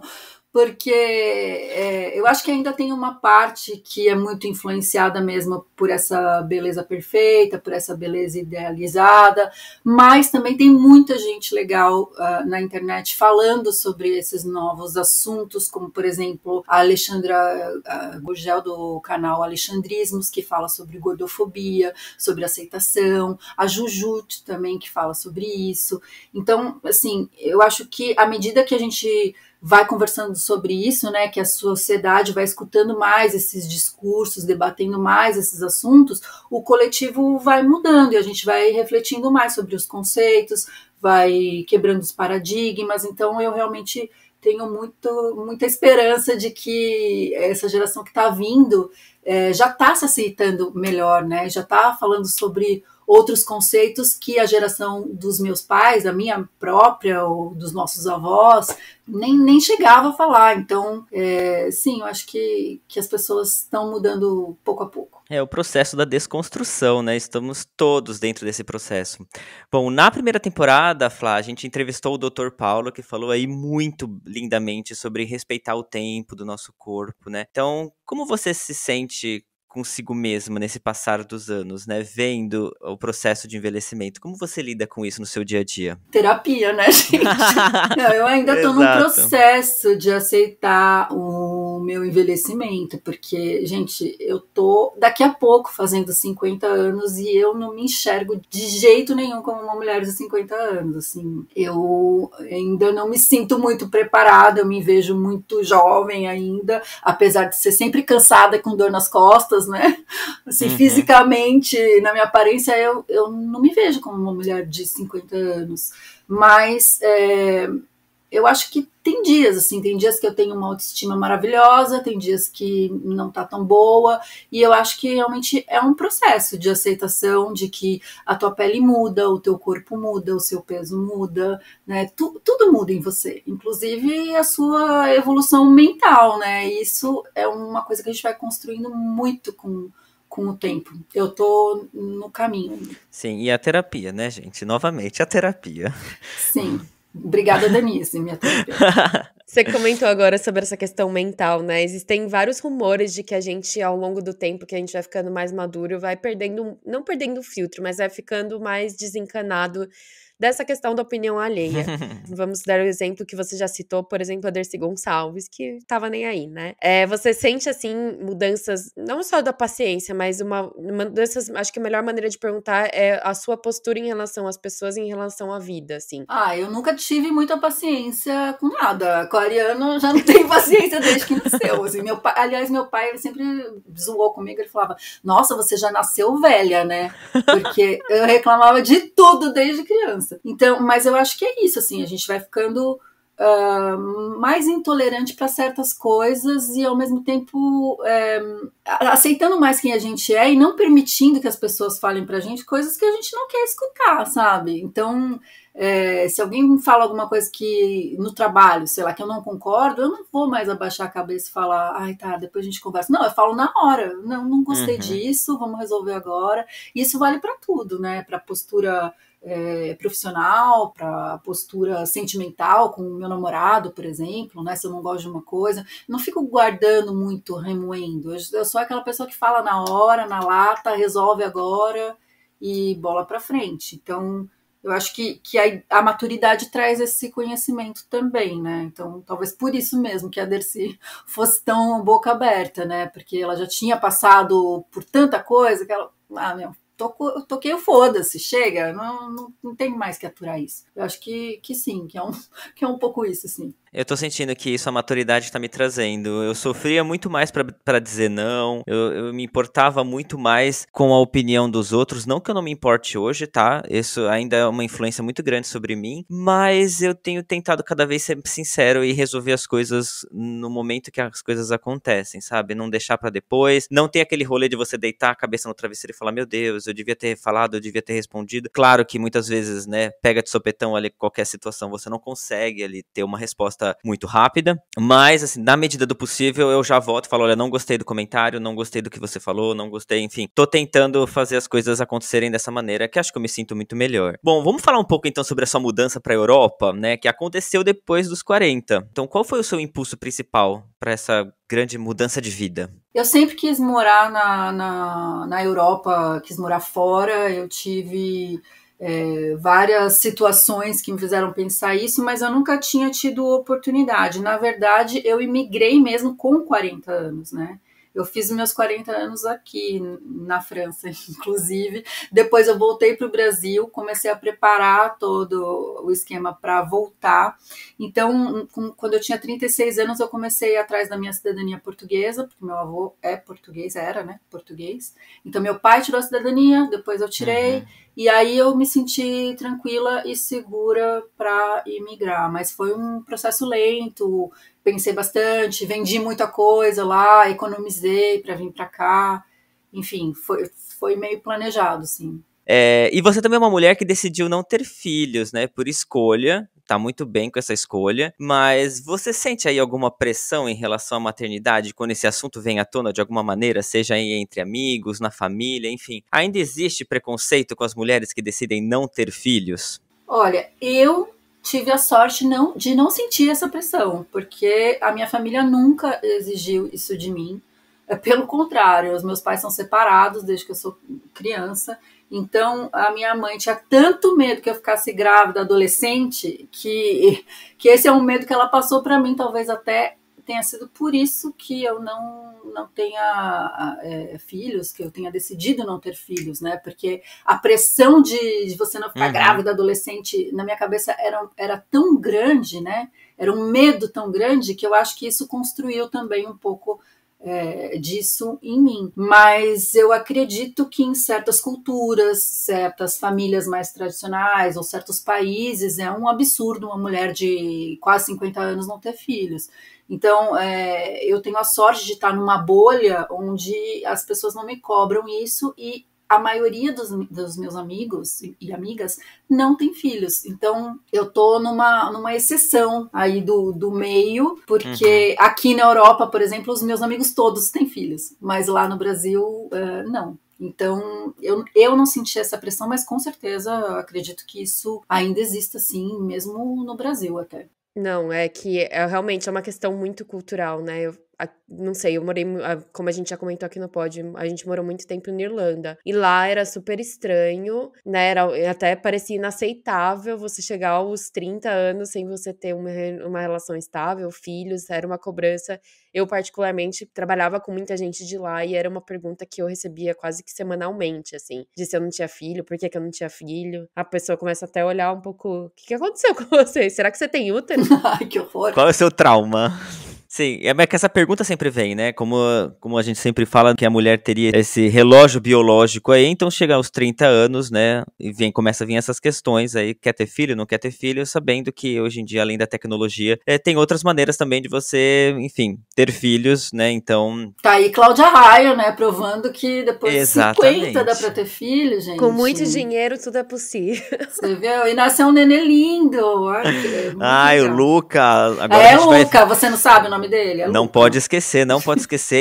porque eu acho que ainda tem uma parte que é muito influenciada mesmo por essa beleza perfeita, por essa beleza idealizada, mas também tem muita gente legal na internet falando sobre esses novos assuntos, como, por exemplo, a Alexandra Gurgel, do canal Alexandrismos, que fala sobre gordofobia, sobre aceitação, a Jujut também, que fala sobre isso. Então, assim, eu acho que à medida que a gente vai conversando sobre isso, né, que a sociedade vai escutando mais esses discursos, debatendo mais esses assuntos, o coletivo vai mudando e a gente vai refletindo mais sobre os conceitos, vai quebrando os paradigmas. Então eu realmente tenho muita esperança de que essa geração que está vindo já está se aceitando melhor, né, já está falando sobre outros conceitos que a geração dos meus pais, a minha própria, ou dos nossos avós, nem chegava a falar. Então, sim, eu acho que as pessoas estão mudando pouco a pouco. É o processo da desconstrução, né? Estamos todos dentro desse processo. Bom, na primeira temporada, Flá, a gente entrevistou o Dr. Paulo, que falou aí muito lindamente sobre respeitar o tempo do nosso corpo, né? Então, como você se sente consigo mesma nesse passar dos anos, né? Vendo o processo de envelhecimento. Como você lida com isso no seu dia a dia? Terapia, né, gente? Não, eu ainda tô num processo de aceitar o meu envelhecimento, porque, gente, eu tô daqui a pouco fazendo 50 anos e eu não me enxergo de jeito nenhum como uma mulher de 50 anos, assim. Eu ainda não me sinto muito preparada, eu me vejo muito jovem ainda, apesar de ser sempre cansada com dor nas costas, né? Assim, fisicamente, na minha aparência, eu não me vejo como uma mulher de 50 anos. Mas eu acho que tem dias que eu tenho uma autoestima maravilhosa, tem dias que não tá tão boa, e eu acho que realmente é um processo de aceitação de que a tua pele muda, o teu corpo muda, o seu peso muda, né? Tudo muda em você, inclusive a sua evolução mental, né? E isso é uma coisa que a gente vai construindo muito com o tempo. Eu tô no caminho. Sim, e a terapia, né, gente? Novamente, a terapia. Sim. Obrigada, Denise, minha terapeuta. Você comentou agora sobre essa questão mental, né? Existem vários rumores de que a gente, ao longo do tempo, que a gente vai ficando mais maduro, vai perdendo, não perdendo o filtro, mas vai ficando mais desencanado dessa questão da opinião alheia. Vamos dar o exemplo que você já citou, por exemplo, a Dercy Gonçalves, que tava nem aí, né? Você sente, assim, mudanças, não só da paciência, mas uma dessas, acho que a melhor maneira de perguntar é a sua postura em relação às pessoas, em relação à vida, assim. Eu nunca tive muita paciência com nada. Aquariano já não tem paciência desde que nasceu. Assim, meu pai, ele sempre zoou comigo, ele falava, nossa, você já nasceu velha, né? Porque eu reclamava de tudo desde criança. Então, mas eu acho que é isso, assim, a gente vai ficando mais intolerante para certas coisas e ao mesmo tempo aceitando mais quem a gente é e não permitindo que as pessoas falem pra gente coisas que a gente não quer escutar, sabe? Então Se alguém me fala alguma coisa que no trabalho, sei lá, que eu não concordo, eu não vou mais abaixar a cabeça e falar, ai, tá, depois a gente conversa. Não, eu falo na hora, não gostei disso, vamos resolver agora. E isso vale para tudo, né? Para postura profissional, para postura sentimental com o meu namorado, por exemplo, né? Se eu não gosto de uma coisa, não fico guardando muito, remoendo. Eu sou aquela pessoa que fala na hora, na lata, resolve agora e bola para frente. Então, eu acho que a maturidade traz esse conhecimento também, né? Então, talvez por isso mesmo que a Dercy fosse tão boca aberta, né? Porque ela já tinha passado por tanta coisa que ela... toquei o foda-se, chega, não tem mais que aturar isso. Eu acho que sim, que é um pouco isso, sim. Eu tô sentindo que isso a maturidade tá me trazendo. Eu sofria muito mais pra dizer não. Eu me importava muito mais com a opinião dos outros. Não que eu não me importe hoje, tá? Isso ainda é uma influência muito grande sobre mim. Mas eu tenho tentado cada vez ser sincero e resolver as coisas no momento que as coisas acontecem, sabe? Não deixar pra depois. Não ter aquele rolê de você deitar a cabeça no travesseiro e falar, meu Deus, eu devia ter falado, eu devia ter respondido. Claro que muitas vezes, né, pega de sopetão ali qualquer situação, você não consegue ali ter uma resposta muito rápida, mas assim, na medida do possível eu já volto e falo, olha, não gostei do comentário, não gostei do que você falou, não gostei, enfim, tô tentando fazer as coisas acontecerem dessa maneira, que acho que eu me sinto muito melhor. Bom, vamos falar um pouco então sobre a sua mudança pra Europa, né, que aconteceu depois dos 40. Então, qual foi o seu impulso principal pra essa grande mudança de vida? Eu sempre quis morar na Europa, quis morar fora, eu tive várias situações que me fizeram pensar isso, mas eu nunca tinha tido oportunidade. Na verdade, eu imigrei mesmo com 40 anos, né? Eu fiz meus 40 anos aqui na França, inclusive. Depois eu voltei para o Brasil, comecei a preparar todo o esquema para voltar. Então, quando eu tinha 36 anos, eu comecei atrás da minha cidadania portuguesa, porque meu avô é português, era, né, português. Então, meu pai tirou a cidadania, depois eu tirei. E aí eu me senti tranquila e segura para imigrar. Mas foi um processo lento, pensei bastante, vendi muita coisa lá, economizei para vir para cá. Enfim, foi meio planejado, sim. E você também é uma mulher que decidiu não ter filhos, né, por escolha, tá muito bem com essa escolha, mas você sente aí alguma pressão em relação à maternidade quando esse assunto vem à tona de alguma maneira, seja aí entre amigos, na família, enfim? Ainda existe preconceito com as mulheres que decidem não ter filhos? Olha, eu tive a sorte de não sentir essa pressão, porque a minha família nunca exigiu isso de mim. Pelo contrário, os meus pais são separados desde que eu sou criança, então a minha mãe tinha tanto medo que eu ficasse grávida adolescente, que esse é um medo que ela passou para mim, talvez até tenha sido por isso que eu não tenha filhos, que eu tenha decidido não ter filhos, né? Porque a pressão de você não ficar grávida adolescente, na minha cabeça era tão grande, né? Era um medo tão grande que eu acho que isso construiu também um pouco disso em mim. Mas eu acredito que em certas culturas, certas famílias mais tradicionais ou certos países é um absurdo uma mulher de quase 50 anos não ter filhos. Então, eu tenho a sorte de estar numa bolha onde as pessoas não me cobram isso e a maioria dos meus amigos e amigas não tem filhos. Então, eu tô numa exceção aí do meio, porque aqui na Europa, por exemplo, os meus amigos todos têm filhos, mas lá no Brasil, não. Então, eu não senti essa pressão, mas com certeza eu acredito que isso ainda existe, assim, mesmo no Brasil até. Não, é que realmente é uma questão muito cultural, né? Não sei, eu morei, como a gente já comentou aqui no pod, a gente morou muito tempo na Irlanda. E lá era super estranho, né? Até parecia inaceitável você chegar aos 30 anos sem você ter uma relação estável, filhos, era uma cobrança. Eu, particularmente, trabalhava com muita gente de lá e era uma pergunta que eu recebia quase que semanalmente, assim, de se eu não tinha filho, por que eu não tinha filho. A pessoa começa até a olhar um pouco, o que aconteceu com você? Será que você tem útero? Ai, que horror! Qual é o seu trauma? Sim, é que essa pergunta sempre vem, né? Como a gente sempre fala que a mulher teria esse relógio biológico aí, então chega aos 30 anos, né? E começa a vir essas questões aí, quer ter filho, não quer ter filho, sabendo que hoje em dia, além da tecnologia, tem outras maneiras também de você, enfim, ter filhos, né? Então... Tá aí Cláudia Raia, né? Provando que depois de Exatamente. 50 dá pra ter filho, gente. Com muito dinheiro, tudo é possível. Você viu? E nasceu um nenê lindo. O Luca. Agora Luca, você não sabe o nome dele? Não pode esquecer.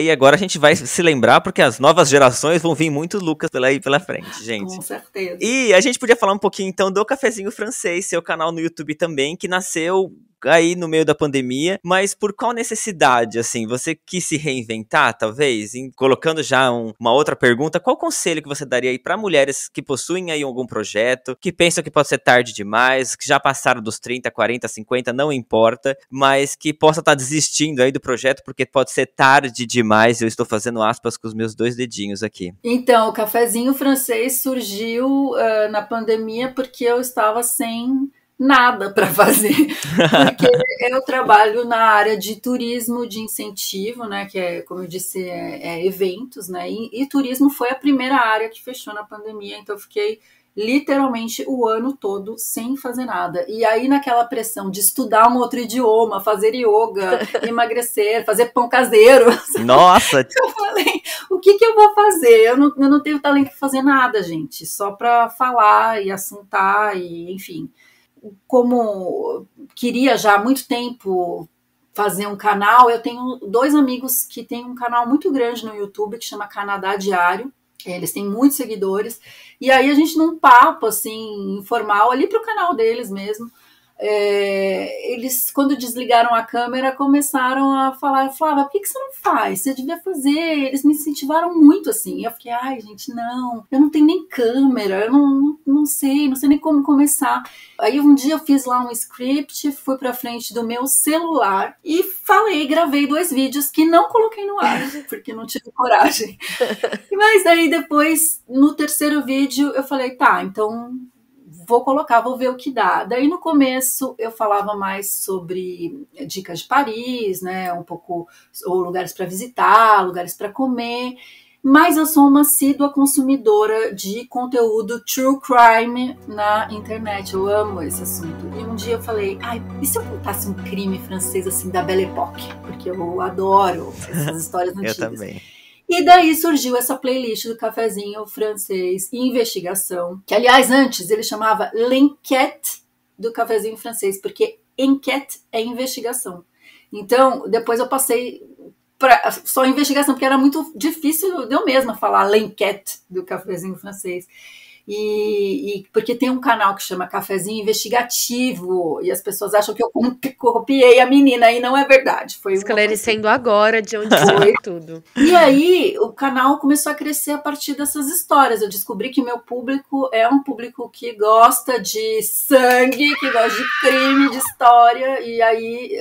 E agora a gente vai se lembrar, porque as novas gerações vão vir muito Lucas pela frente, gente. Com certeza. E a gente podia falar um pouquinho, então, do Cafezinho Francês, seu canal no YouTube também, que nasceu aí no meio da pandemia, mas por qual necessidade, assim? Você quis se reinventar, talvez? Colocando já uma outra pergunta, qual conselho que você daria aí para mulheres que possuem aí algum projeto, que pensam que pode ser tarde demais, que já passaram dos 30, 40, 50, não importa, mas que possa estar desistindo aí do projeto porque pode ser tarde demais? Eu estou fazendo aspas com os meus 2 dedinhos aqui. Então, o Cafezinho Francês surgiu na pandemia porque eu estava sem nada para fazer, porque eu trabalho na área de turismo de incentivo, né, que é, como eu disse, eventos, né, e turismo foi a primeira área que fechou na pandemia, então eu fiquei literalmente o ano todo sem fazer nada. E aí naquela pressão de estudar um outro idioma, fazer yoga, emagrecer, fazer pão caseiro. Nossa! Eu falei, o que eu vou fazer? Eu não tenho talento para fazer nada, gente. Só para falar e assuntar e enfim. Como queria já há muito tempo fazer um canal, eu tenho 2 amigos que têm um canal muito grande no YouTube que chama Canadá Diário. Eles têm muitos seguidores. E aí a gente num papo assim informal ali pro canal deles mesmo, eles, quando desligaram a câmera, começaram a falar, Flávia, por que você não faz? Você devia fazer. Eles me incentivaram muito, assim. Eu fiquei, ai, gente, não, eu não tenho nem câmera, eu não sei nem como começar. Aí um dia eu fiz lá um script, fui pra frente do meu celular e gravei 2 vídeos que não coloquei no ar, porque não tive coragem. Mas aí depois, no 3º vídeo, eu falei, tá, então vou ver o que dá. Daí no começo eu falava mais sobre dicas de Paris, né, um pouco, ou lugares para visitar, lugares para comer, mas eu sou uma assídua consumidora de conteúdo true crime na internet, eu amo esse assunto. E um dia eu falei, e se eu contasse um crime francês assim da Belle Époque? Porque eu adoro essas histórias antigas. Eu também. E daí surgiu essa playlist do Cafezinho Francês Investigação, que aliás antes ele chamava L'Enquête do Cafezinho Francês, porque enquête é investigação. Então depois eu passei para só investigação, porque era muito difícil eu mesma falar L'Enquête do Cafezinho Francês. E porque tem um canal que chama Cafezinho Investigativo e as pessoas acham que eu copiei a menina e não é verdade. Foi esclarecendo agora de onde foi tudo. E aí o canal começou a crescer a partir dessas histórias. Eu descobri que meu público é um público que gosta de sangue, que gosta de crime, de história, e aí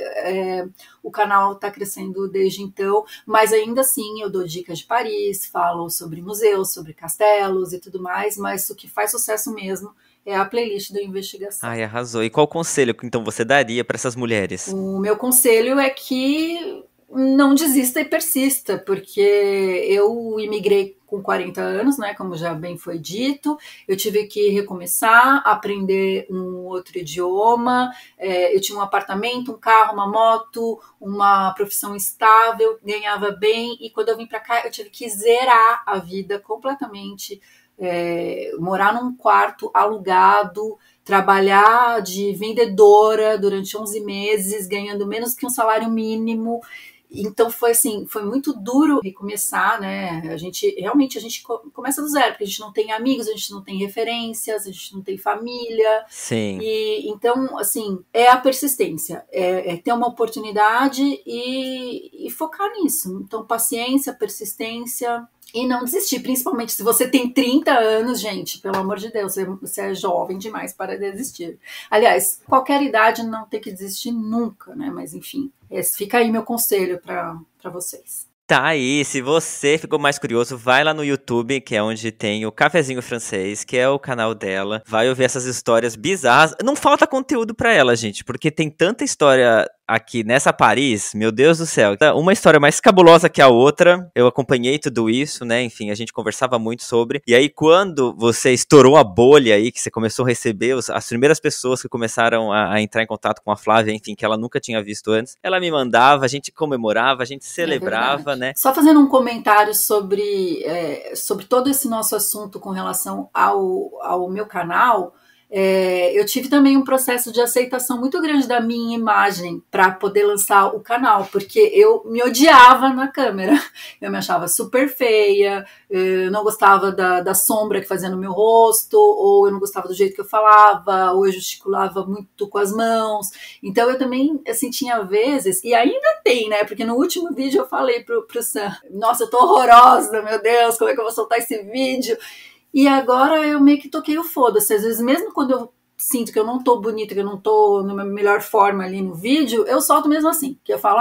o canal está crescendo desde então, mas ainda assim eu dou dicas de Paris, falo sobre museus, sobre castelos e tudo mais, mas o que faz sucesso mesmo é a playlist do Investigação. Ai, arrasou. E qual conselho então você daria para essas mulheres? O meu conselho é que não desista e persista, porque eu imigrei com 40 anos, né, como já bem foi dito, eu tive que recomeçar, aprender um outro idioma, eu tinha um apartamento, um carro, uma moto, uma profissão estável, ganhava bem, e quando eu vim para cá eu tive que zerar a vida completamente, morar num quarto alugado, trabalhar de vendedora durante 11 meses, ganhando menos que um salário mínimo. Então foi assim, foi muito duro recomeçar, né? A gente começa do zero, porque a gente não tem amigos, a gente não tem referências, a gente não tem família. Sim. E então, assim, é a persistência, é ter uma oportunidade e focar nisso. Então, paciência, persistência e não desistir, principalmente se você tem 30 anos, gente, pelo amor de Deus, você é jovem demais para desistir. Aliás, qualquer idade não tem que desistir nunca, né? Mas enfim, fica aí meu conselho para vocês. Tá aí, se você ficou mais curioso, vai lá no YouTube, que é onde tem o Cafezinho Francês, que é o canal dela, vai ouvir essas histórias bizarras. Não falta conteúdo pra ela, gente, porque tem tanta história aqui nessa Paris, meu Deus do céu, uma história mais cabulosa que a outra. Eu acompanhei tudo isso, né? Enfim, a gente conversava muito sobre. E aí, quando você estourou a bolha aí, que você começou a receber as primeiras pessoas que começaram a entrar em contato com a Flávia, enfim, que ela nunca tinha visto antes, ela me mandava, a gente comemorava, a gente celebrava, né? Só fazendo um comentário sobre todo esse nosso assunto com relação ao meu canal. Eu tive também um processo de aceitação muito grande da minha imagem para poder lançar o canal, porque eu me odiava na câmera, eu me achava super feia, eu não gostava da sombra que fazia no meu rosto, ou eu não gostava do jeito que eu falava, ou eu gesticulava muito com as mãos. Então eu também, assim, tinha vezes, e ainda tem, né, porque no último vídeo eu falei pro Sam, nossa, eu tô horrorosa, meu Deus, como é que eu vou soltar esse vídeo? E agora eu meio que toquei o foda-se. Às vezes, mesmo quando eu sinto que eu não tô bonita, que eu não tô na minha melhor forma ali no vídeo, eu solto mesmo assim. Que eu falo,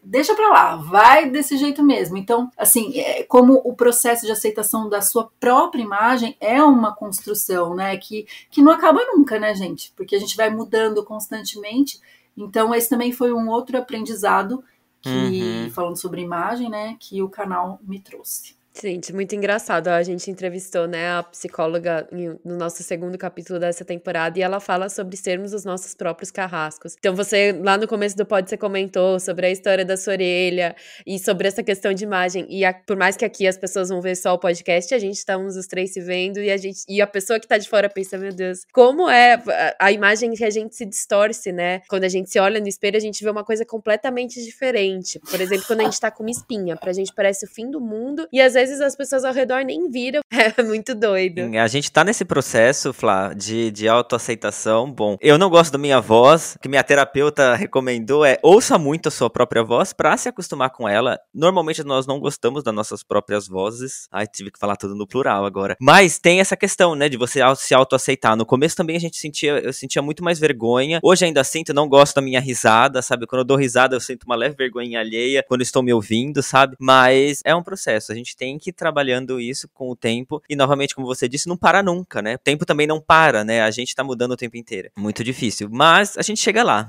deixa pra lá, vai desse jeito mesmo. Então, assim, como o processo de aceitação da sua própria imagem é uma construção, né? Que não acaba nunca, né, gente? Porque a gente vai mudando constantemente. Então, esse também foi um outro aprendizado que, falando sobre imagem, né, que o canal me trouxe. Gente, muito engraçado. A gente entrevistou, né, a psicóloga no nosso segundo capítulo dessa temporada e ela fala sobre sermos os nossos próprios carrascos. Então você, lá no começo do pod, você comentou sobre a história da sua orelha e sobre essa questão de imagem. E por mais que aqui as pessoas vão ver só o podcast, a gente estamos os três se vendo e a pessoa que tá de fora pensa, meu Deus, como é a imagem que a gente se distorce, né? Quando a gente se olha no espelho, a gente vê uma coisa completamente diferente. Por exemplo, quando a gente tá com uma espinha, pra gente parece o fim do mundo e às vezes as pessoas ao redor nem viram. É muito doido. A gente tá nesse processo, Flá, de autoaceitação. Bom, eu não gosto da minha voz. O que minha terapeuta recomendou é ouça muito a sua própria voz pra se acostumar com ela. Normalmente nós não gostamos das nossas próprias vozes. Ai, tive que falar tudo no plural agora. Mas tem essa questão, né, de você se autoaceitar. No começo também eu sentia muito mais vergonha. Hoje ainda sinto, não gosto da minha risada, sabe? Quando eu dou risada eu sinto uma leve vergonha alheia quando estou me ouvindo, sabe? Mas é um processo. A gente tem que ir trabalhando isso com o tempo e novamente, como você disse, não para nunca, né? O tempo também não para, né? A gente tá mudando o tempo inteiro. Muito difícil, mas a gente chega lá,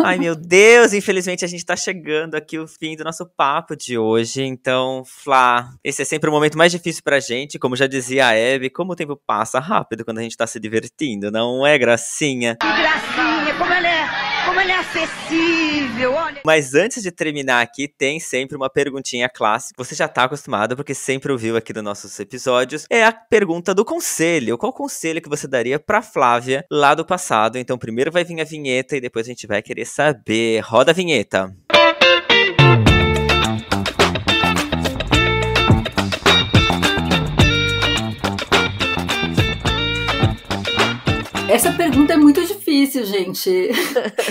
Ai, meu Deus, infelizmente a gente tá chegando aqui o fim do nosso papo de hoje, então, Flá, esse é sempre o momento mais difícil pra gente, como já dizia a Abby, como o tempo passa rápido quando a gente tá se divertindo, não é, gracinha? Que gracinha, como ele é acessível, olha. Mas antes de terminar aqui, tem sempre uma perguntinha clássica. Você já tá acostumado, porque sempre ouviu aqui nos nossos episódios. É a pergunta do conselho. Qual conselho que você daria pra Flávia lá do passado? Então primeiro vai vir a vinheta e depois a gente vai querer saber. Roda a vinheta. Essa pergunta é muito difícil, gente.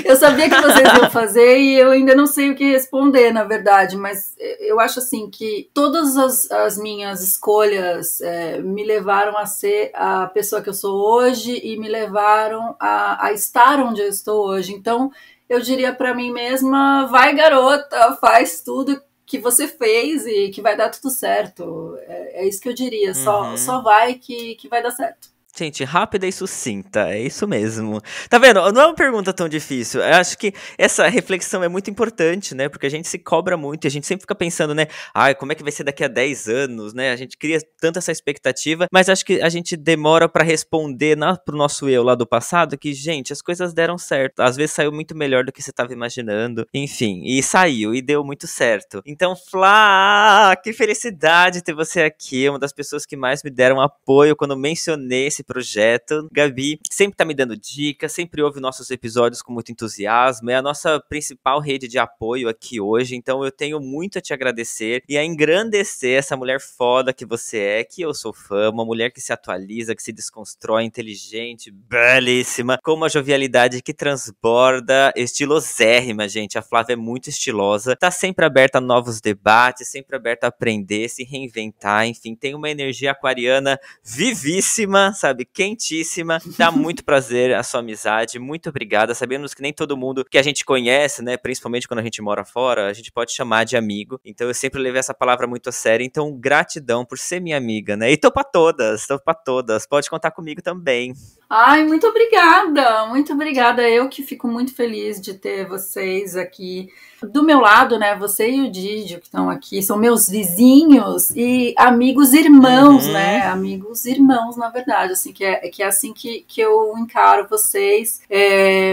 Eu sabia que vocês iam fazer e eu ainda não sei o que responder, na verdade, mas eu acho assim que todas as minhas escolhas me levaram a ser a pessoa que eu sou hoje e me levaram a estar onde eu estou hoje. Então, eu diria para mim mesma, vai garota, faz tudo que você fez e que vai dar tudo certo. É isso que eu diria, só vai que vai dar certo. Gente, rápida e sucinta, é isso mesmo. Tá vendo? Não é uma pergunta tão difícil. Eu acho que essa reflexão é muito importante, né? Porque a gente se cobra muito e a gente sempre fica pensando, né? Ai, como é que vai ser daqui a 10 anos, né? A gente cria tanto essa expectativa, mas acho que a gente demora pra responder pro nosso eu lá do passado que, gente, as coisas deram certo. Às vezes saiu muito melhor do que você tava imaginando. Enfim, e saiu, e deu muito certo. Então, Flá, que felicidade ter você aqui. Uma das pessoas que mais me deram apoio quando mencionei esse projeto. Gabi sempre tá me dando dicas, sempre ouve nossos episódios com muito entusiasmo, é a nossa principal rede de apoio aqui hoje, então eu tenho muito a te agradecer e a engrandecer essa mulher foda que você é, que eu sou fã, uma mulher que se atualiza, que se desconstrói, inteligente, belíssima, com uma jovialidade que transborda, estilosérrima, gente. A Flávia é muito estilosa, tá sempre aberta a novos debates, sempre aberta a aprender, se reinventar, enfim, tem uma energia aquariana vivíssima, sabe? Quentíssima. Dá muito prazer a sua amizade. Muito obrigada. Sabemos que nem todo mundo que a gente conhece, né? Principalmente quando a gente mora fora, a gente pode chamar de amigo. Então eu sempre levei essa palavra muito a sério. Então gratidão por ser minha amiga, né? E tô pra todas. Pode contar comigo também. Ai, muito obrigada, muito obrigada. Eu que fico muito feliz de ter vocês aqui do meu lado, né? Você e o Didio que estão aqui, são meus vizinhos e amigos irmãos, né? Amigos irmãos, na verdade, assim, que é assim que eu encaro vocês.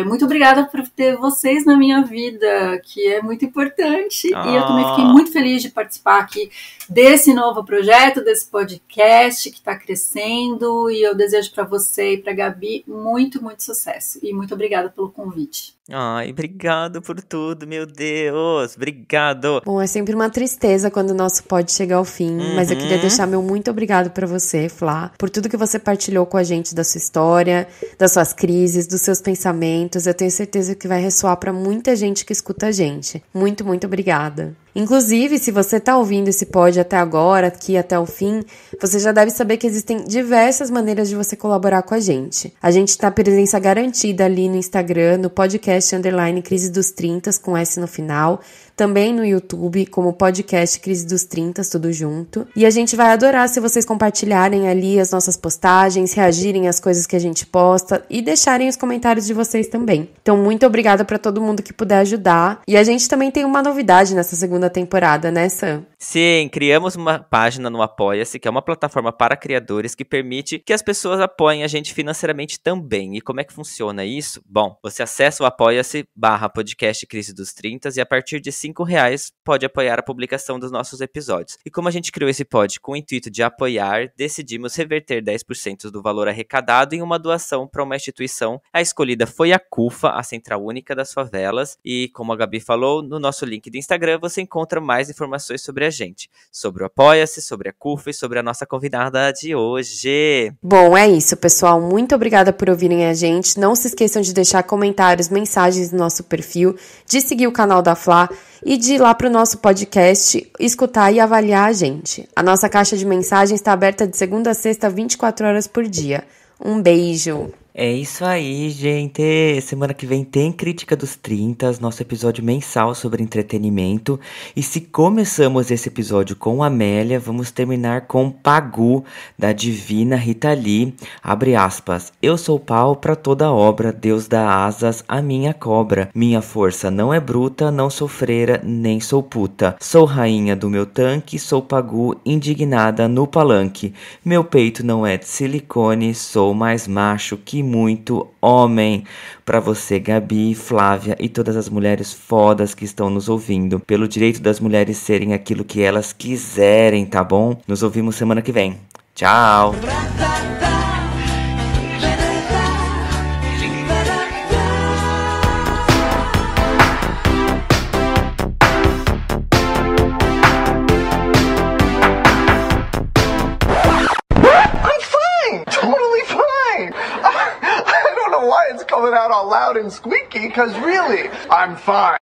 Muito obrigada por ter vocês na minha vida, que é muito importante. E eu também fiquei muito feliz de participar aqui desse novo projeto, desse podcast que está crescendo, e eu desejo para você e para Gabi muito, muito sucesso. E muito obrigada pelo convite. Ai, obrigado por tudo, meu Deus, obrigado. Bom, é sempre uma tristeza quando o nosso pod chega ao fim, mas eu queria deixar meu muito obrigado pra você, Flá, por tudo que você partilhou com a gente da sua história, das suas crises, dos seus pensamentos. Eu tenho certeza que vai ressoar pra muita gente que escuta a gente. Muito, muito obrigada. Inclusive, se você tá ouvindo esse pod até agora, aqui até o fim, você já deve saber que existem diversas maneiras de você colaborar com a gente. A gente tá presença garantida ali no Instagram, no podcast _Crise dos 30, com S no final, também no YouTube, como podcast Crise dos 30, tudo junto. E a gente vai adorar se vocês compartilharem ali as nossas postagens, reagirem às coisas que a gente posta e deixarem os comentários de vocês também. Então, muito obrigada pra todo mundo que puder ajudar. E a gente também tem uma novidade nessa segunda temporada, né, Sam? Sim, criamos uma página no Apoia-se, que é uma plataforma para criadores que permite que as pessoas apoiem a gente financeiramente também. E como é que funciona isso? Bom, você acessa o apoia-se/podcast Crise dos 30 e a partir de R$5 pode apoiar a publicação dos nossos episódios. E como a gente criou esse pod com o intuito de apoiar, decidimos reverter 10% do valor arrecadado em uma doação para uma instituição. A escolhida foi a CUFA, a Central Única das Favelas. E como a Gabi falou, no nosso link do Instagram você encontra mais informações sobre a gente, sobre o Apoia-se, sobre a CUFA e sobre a nossa convidada de hoje. Bom, é isso, pessoal. Muito obrigada por ouvirem a gente. Não se esqueçam de deixar comentários, mensagens no nosso perfil, de seguir o canal da Flá e de ir lá pro nosso podcast, escutar e avaliar a gente. A nossa caixa de mensagens está aberta de segunda a sexta, 24 horas por dia. Um beijo! É isso aí, gente. Semana que vem tem Crítica dos 30, nosso episódio mensal sobre entretenimento. E se começamos esse episódio com Amélia, vamos terminar com Pagu, da divina Rita Lee. Abre aspas. Eu sou pau pra toda obra, Deus dá asas à minha cobra. Minha força não é bruta, não sou freira, nem sou puta. Sou rainha do meu tanque, sou Pagu, indignada no palanque. Meu peito não é de silicone, sou mais macho que muito homem. Pra você, Gabi, Flávia e todas as mulheres fodas que estão nos ouvindo, pelo direito das mulheres serem aquilo que elas quiserem, tá bom? Nos ouvimos semana que vem. Tchau! Why it's coming out all loud and squeaky, because really, I'm fine.